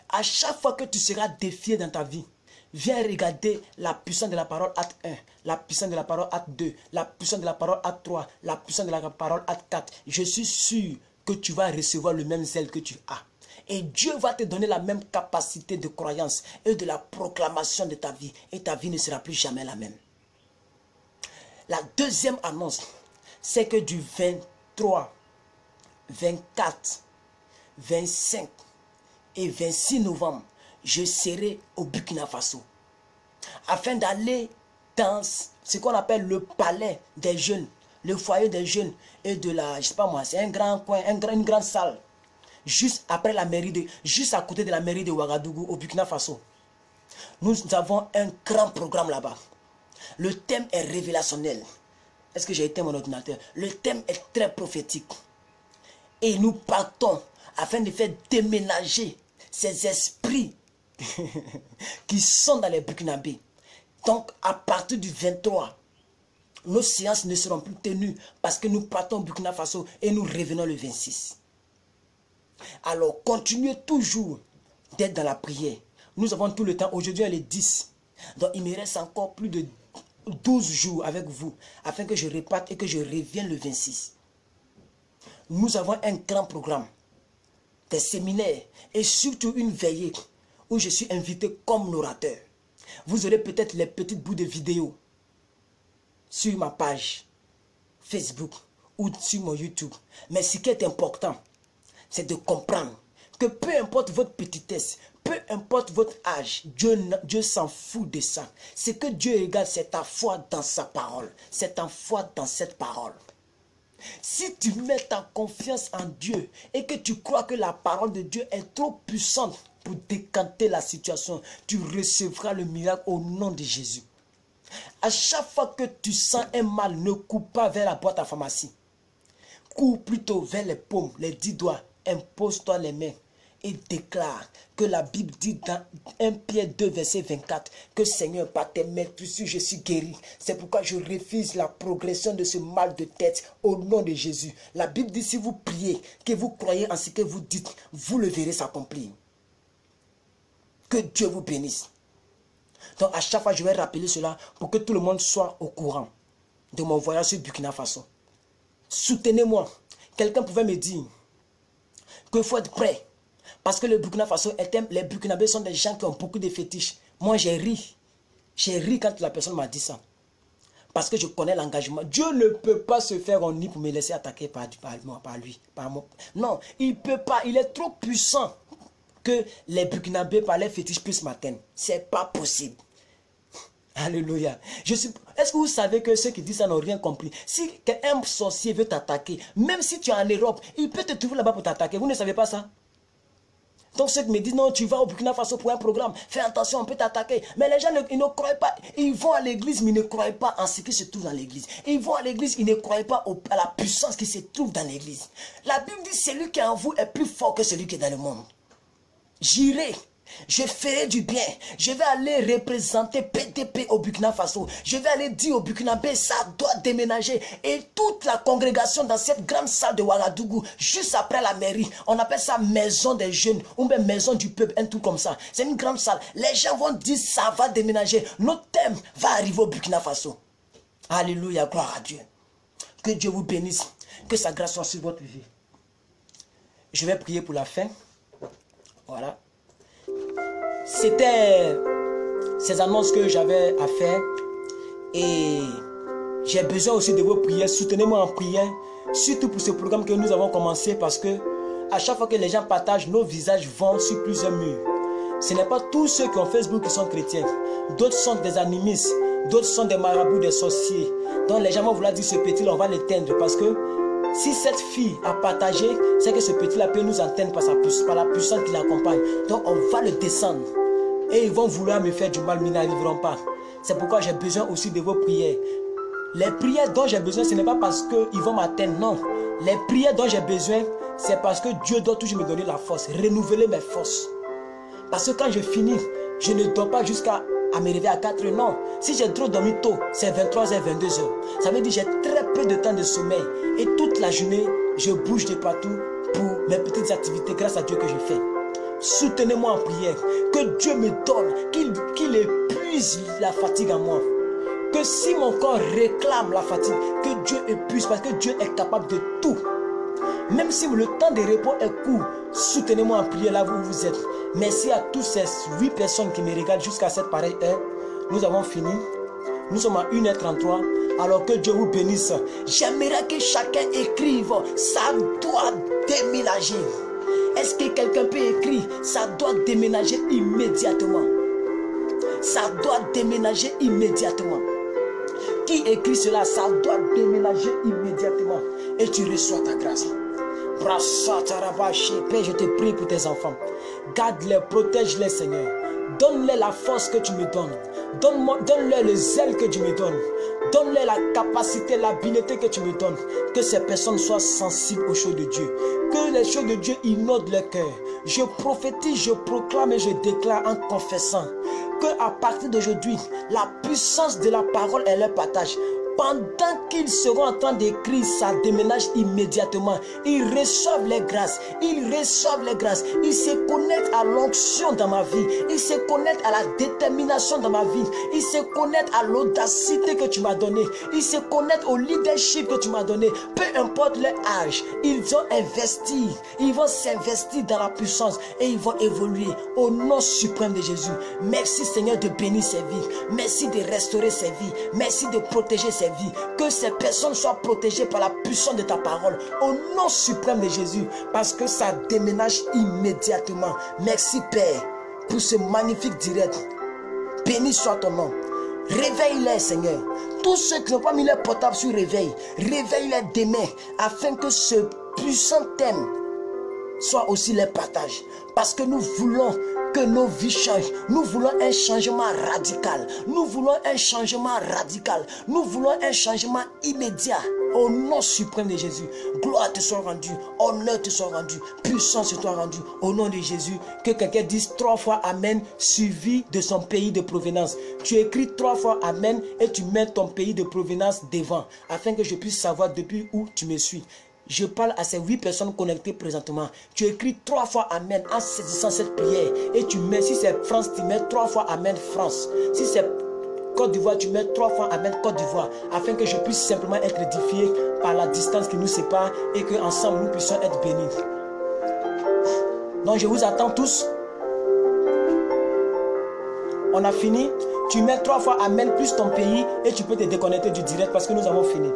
Speaker 1: À chaque fois que tu seras défié dans ta vie, viens regarder la puissance de la parole acte 1, la puissance de la parole acte 2, la puissance de la parole acte 3, la puissance de la parole acte 4. Je suis sûr que tu vas recevoir le même zèle que tu as. Et Dieu va te donner la même capacité de croyance et de la proclamation de ta vie. Et ta vie ne sera plus jamais la même. La deuxième annonce, c'est que du 23, 24, 25 et 26 novembre, je serai au Burkina Faso. Afin d'aller dans ce qu'on appelle le palais des jeunes, le foyer des jeunes et de la, je sais pas moi, c'est un grand coin, une grande salle. Juste après la mairie juste à côté de la mairie de Ouagadougou au Burkina Faso. Nous avons un grand programme là-bas. Le thème est révélationnel. Est-ce que j'ai éteint mon ordinateur? Le thème est très prophétique. Et nous partons afin de faire déménager ces esprits qui sont dans les Burkinabés. Donc à partir du 23, nos séances ne seront plus tenues parce que nous partons au Burkina Faso et nous revenons le 26. Alors, continuez toujours d'être dans la prière. Nous avons tout le temps. Aujourd'hui, elle est 10. Donc, il me reste encore plus de 12 jours avec vous afin que je reparte et que je revienne le 26. Nous avons un grand programme, des séminaires et surtout une veillée où je suis invité comme orateur. Vous aurez peut-être les petites bouts de vidéos sur ma page Facebook ou sur mon YouTube. Mais ce qui est important, c'est de comprendre que peu importe votre petitesse, peu importe votre âge, Dieu s'en fout de ça. Ce que Dieu regarde, c'est ta foi dans sa parole. C'est ta foi dans cette parole. Si tu mets ta confiance en Dieu et que tu crois que la parole de Dieu est trop puissante pour décanter la situation, tu recevras le miracle au nom de Jésus. À chaque fois que tu sens un mal, ne cours pas vers la boîte à pharmacie. Cours plutôt vers les paumes, les 10 doigts. Impose-toi les mains et déclare que la Bible dit dans 1 Pierre 2 verset 24 que Seigneur par tes mains je suis guéri. C'est pourquoi je refuse la progression de ce mal de tête au nom de Jésus. La Bible dit si vous priez, que vous croyez en ce que vous dites, vous le verrez s'accomplir. Que Dieu vous bénisse. Donc à chaque fois je vais rappeler cela pour que tout le monde soit au courant de mon voyage sur Burkina Faso. Soutenez-moi. Quelqu'un pouvait me dire qu'il faut être prêt. Parce que le Burkina Faso, les Burkinabés sont des gens qui ont beaucoup de fétiches. Moi, j'ai ri. J'ai ri quand la personne m'a dit ça. Parce que je connais l'engagement. Dieu ne peut pas se faire en nid pour me laisser attaquer par lui. Non, il ne peut pas. Il est trop puissant que les Burkinabés par les fétiches puissent m'atteindre. Ce n'est pas possible. Alléluia. Est-ce que vous savez que ceux qui disent ça n'ont rien compris? Si un sorcier veut t'attaquer, même si tu es en Europe, il peut te trouver là-bas pour t'attaquer. Vous ne savez pas ça? Donc ceux qui me disent non, tu vas au Burkina Faso pour un programme, fais attention, on peut t'attaquer. Mais les gens ils ne croient pas. Ils vont à l'église, mais ils ne croient pas en ce qui se trouve dans l'église. Ils vont à l'église, ils ne croient pas à la puissance qui se trouve dans l'église. La Bible dit celui qui est en vous est plus fort que celui qui est dans le monde. J'irai. Je ferai du bien. Je vais aller représenter PTP au Burkina Faso. Je vais aller dire au Burkinabé, ça doit déménager. Et toute la congrégation dans cette grande salle de Ouagadougou, juste après la mairie, on appelle ça maison des jeunes ou même maison du peuple, un truc comme ça. C'est une grande salle. Les gens vont dire, ça va déménager. Notre thème va arriver au Burkina Faso. Alléluia, gloire à Dieu. Que Dieu vous bénisse. Que sa grâce soit sur votre vie. Je vais prier pour la fin. Voilà. C'était ces annonces que j'avais à faire et j'ai besoin aussi de vos prières. Soutenez-moi en prière, surtout pour ce programme que nous avons commencé parce que à chaque fois que les gens partagent, nos visages vont sur plusieurs murs. Ce n'est pas tous ceux qui ont Facebook qui sont chrétiens. D'autres sont des animistes, d'autres sont des marabouts, des sorciers. Donc les gens vont vouloir dire ce petit-là, on va l'éteindre parce que si cette fille a partagé, c'est que ce petit-là peut nous atteindre par la puissance qui l'accompagne. Donc on va le descendre. Et ils vont vouloir me faire du mal, mais ils n'arriveront pas. C'est pourquoi j'ai besoin aussi de vos prières.
Speaker 2: Les prières dont j'ai besoin, ce n'est pas parce qu'ils vont m'atteindre, non. Les prières dont j'ai besoin, c'est parce que Dieu doit toujours me donner la force, renouveler mes forces. Parce que quand je finis, je ne dors pas jusqu'à me réveiller à 4 heures, non. Si j'ai trop dormi tôt, c'est 23h, 22h. Ça veut dire que j'ai très peu de temps de sommeil. Et toute la journée, je bouge de partout pour mes petites activités grâce à Dieu que je fais. Soutenez-moi en prière. Que Dieu me donne, qu'il épuise la fatigue en moi. Que si mon corps réclame la fatigue, que Dieu épuise parce que Dieu est capable de tout. Même si le temps de repos est court, soutenez-moi en prière là où vous êtes. Merci à tous ces 8 personnes qui me regardent jusqu'à cette pareille heure. Nous avons fini. Nous sommes à 1h33. Alors que Dieu vous bénisse. J'aimerais que chacun écrive. Ça doit déménager. Est-ce que quelqu'un peut écrire? Ça doit déménager immédiatement. Ça doit déménager immédiatement. Qui écrit cela? Ça doit déménager immédiatement. Et tu reçois ta grâce. Père, je te prie pour tes enfants. Garde-les, protège-les, Seigneur. Donne-les la force que tu me donnes. Donne-leur le zèle que tu me donnes. Donne-leur la capacité, l'habileté que tu me donnes. Que ces personnes soient sensibles aux choses de Dieu. Que les choses de Dieu inondent leur cœur. Je prophétise, je proclame et je déclare en confessant que à partir d'aujourd'hui, la puissance de la parole est leur partage. Pendant qu'ils seront en train d'écrire, ça déménage immédiatement. Ils reçoivent les grâces. Ils reçoivent les grâces. Ils se connectent à l'onction dans ma vie. Ils se connectent à la détermination dans ma vie. Ils se connectent à l'audacité que tu m'as donnée. Ils se connectent au leadership que tu m'as donné. Peu importe leur âge, ils ont investi. Ils vont s'investir dans la puissance et ils vont évoluer au nom suprême de Jésus. Merci Seigneur de bénir ces vies. Merci de restaurer ces vies. Merci de protéger ces vies, que ces personnes soient protégées par la puissance de ta parole au nom suprême de Jésus, parce que ça déménage immédiatement. Merci Père pour ce magnifique direct. Béni soit ton nom. Réveille-les Seigneur. Tous ceux qui n'ont pas mis leur portable sur réveil, réveille-les demain afin que ce puissant thème soit aussi leur partage, parce que nous voulons que nos vies changent. Nous voulons un changement radical. Nous voulons un changement radical. Nous voulons un changement immédiat. Au nom suprême de Jésus. Gloire te soit rendue. Honneur te soit rendu. Puissance te soit rendue. Au nom de Jésus. Que quelqu'un dise 3 fois Amen, suivi de son pays de provenance. Tu écris 3 fois Amen et tu mets ton pays de provenance devant, afin que je puisse savoir depuis où tu me suis. Je parle à ces 8 personnes connectées présentement. Tu écris 3 fois Amen en saisissant cette prière. Et tu mets, si c'est France, tu mets 3 fois Amen France. Si c'est Côte d'Ivoire, tu mets 3 fois Amen Côte d'Ivoire. Afin que je puisse simplement être édifié par la distance qui nous sépare. Et qu'ensemble nous puissions être bénis. Donc je vous attends tous. On a fini. Tu mets 3 fois Amen plus ton pays. Et tu peux te déconnecter du direct parce que nous avons fini.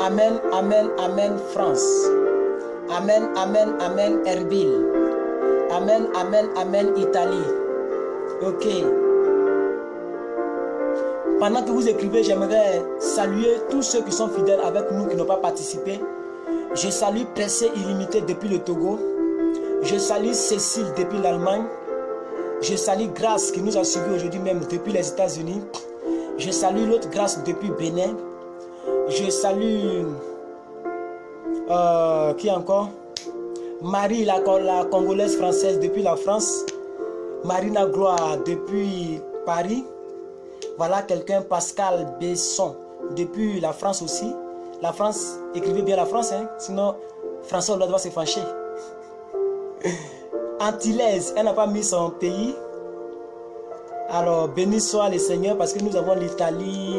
Speaker 2: Amen, Amen, Amen, France. Amen, Amen, Amen, Erbil. Amen, Amen, Amen, Italie. Ok. Pendant que vous écrivez, j'aimerais saluer tous ceux qui sont fidèles avec nous, qui n'ont pas participé. Je salue Percé Illimité depuis le Togo. Je salue Cécile depuis l'Allemagne. Je salue Grâce qui nous a suivis aujourd'hui même depuis les États-Unis. Je salue l'autre Grâce depuis Bénin. Je salue qui encore? Marie, la Congolaise française depuis la France. Marina Gloire depuis Paris. Voilà quelqu'un, Pascal Besson depuis la France aussi. La France, écrivez bien la France, hein? Sinon François Hollande va se fâcher. Antillaise, elle n'a pas mis son pays. Alors, béni soit le Seigneur parce que nous avons l'Italie,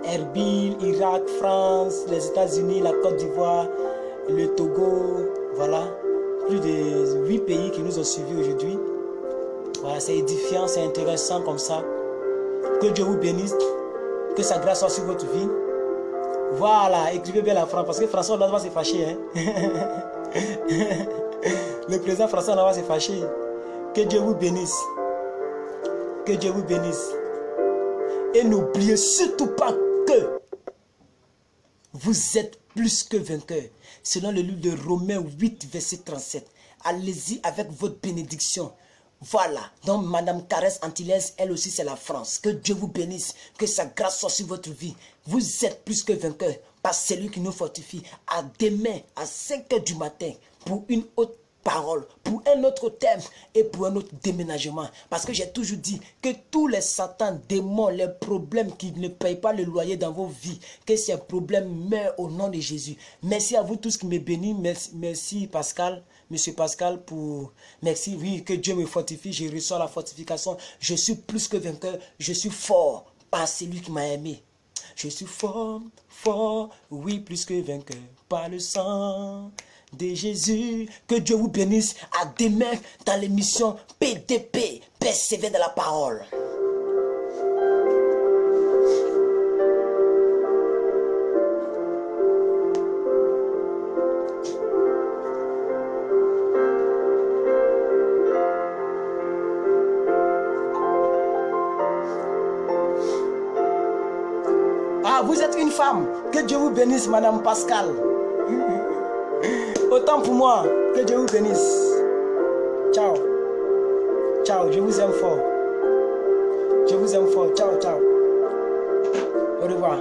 Speaker 2: Erbil, Irak, France, les États-Unis, la Côte d'Ivoire, le Togo. Voilà, plus de 8 pays qui nous ont suivis aujourd'hui. Voilà, c'est édifiant, c'est intéressant comme ça. Que Dieu vous bénisse, que sa grâce soit sur votre vie. Voilà, écrivez bien la France parce que François Hollande va se fâcher. Hein? Le président François Hollande va se fâcher. Que Dieu vous bénisse. Que Dieu vous bénisse. Et n'oubliez surtout pas que vous êtes plus que vainqueurs. Selon le livre de Romains 8, verset 37. Allez-y avec votre bénédiction. Voilà, donc Madame Caresse Antilles, elle aussi c'est la France. Que Dieu vous bénisse, que sa grâce soit sur votre vie. Vous êtes plus que vainqueurs par celui qui nous fortifie. À demain, à 5 h du matin, pour une autre parole, pour un autre thème et pour un autre déménagement. Parce que j'ai toujours dit que tous les satans, démons, les problèmes qui ne payent pas le loyer dans vos vies, que ces problèmes meurent au nom de Jésus. Merci à vous tous qui me bénissent. Merci Pascal. Monsieur Pascal, merci, oui, que Dieu me fortifie, je reçois la fortification, je suis plus que vainqueur, je suis fort par celui qui m'a aimé. Je suis fort, fort, oui, plus que vainqueur par le sang de Jésus. Que Dieu vous bénisse. À demain dans l'émission PDP, persévère dans la parole. Vous êtes une femme. Que Dieu vous bénisse, Madame Pascal. Autant pour moi. Que Dieu vous bénisse. Ciao. Ciao. Je vous aime fort. Je vous aime fort. Ciao, ciao. Au revoir.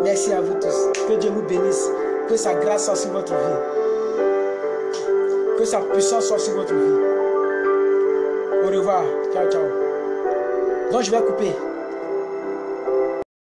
Speaker 2: Merci à vous tous. Que Dieu vous bénisse. Que sa grâce soit sur votre vie. Que sa puissance soit sur votre vie. Au revoir. Ciao, ciao. Donc je vais couper.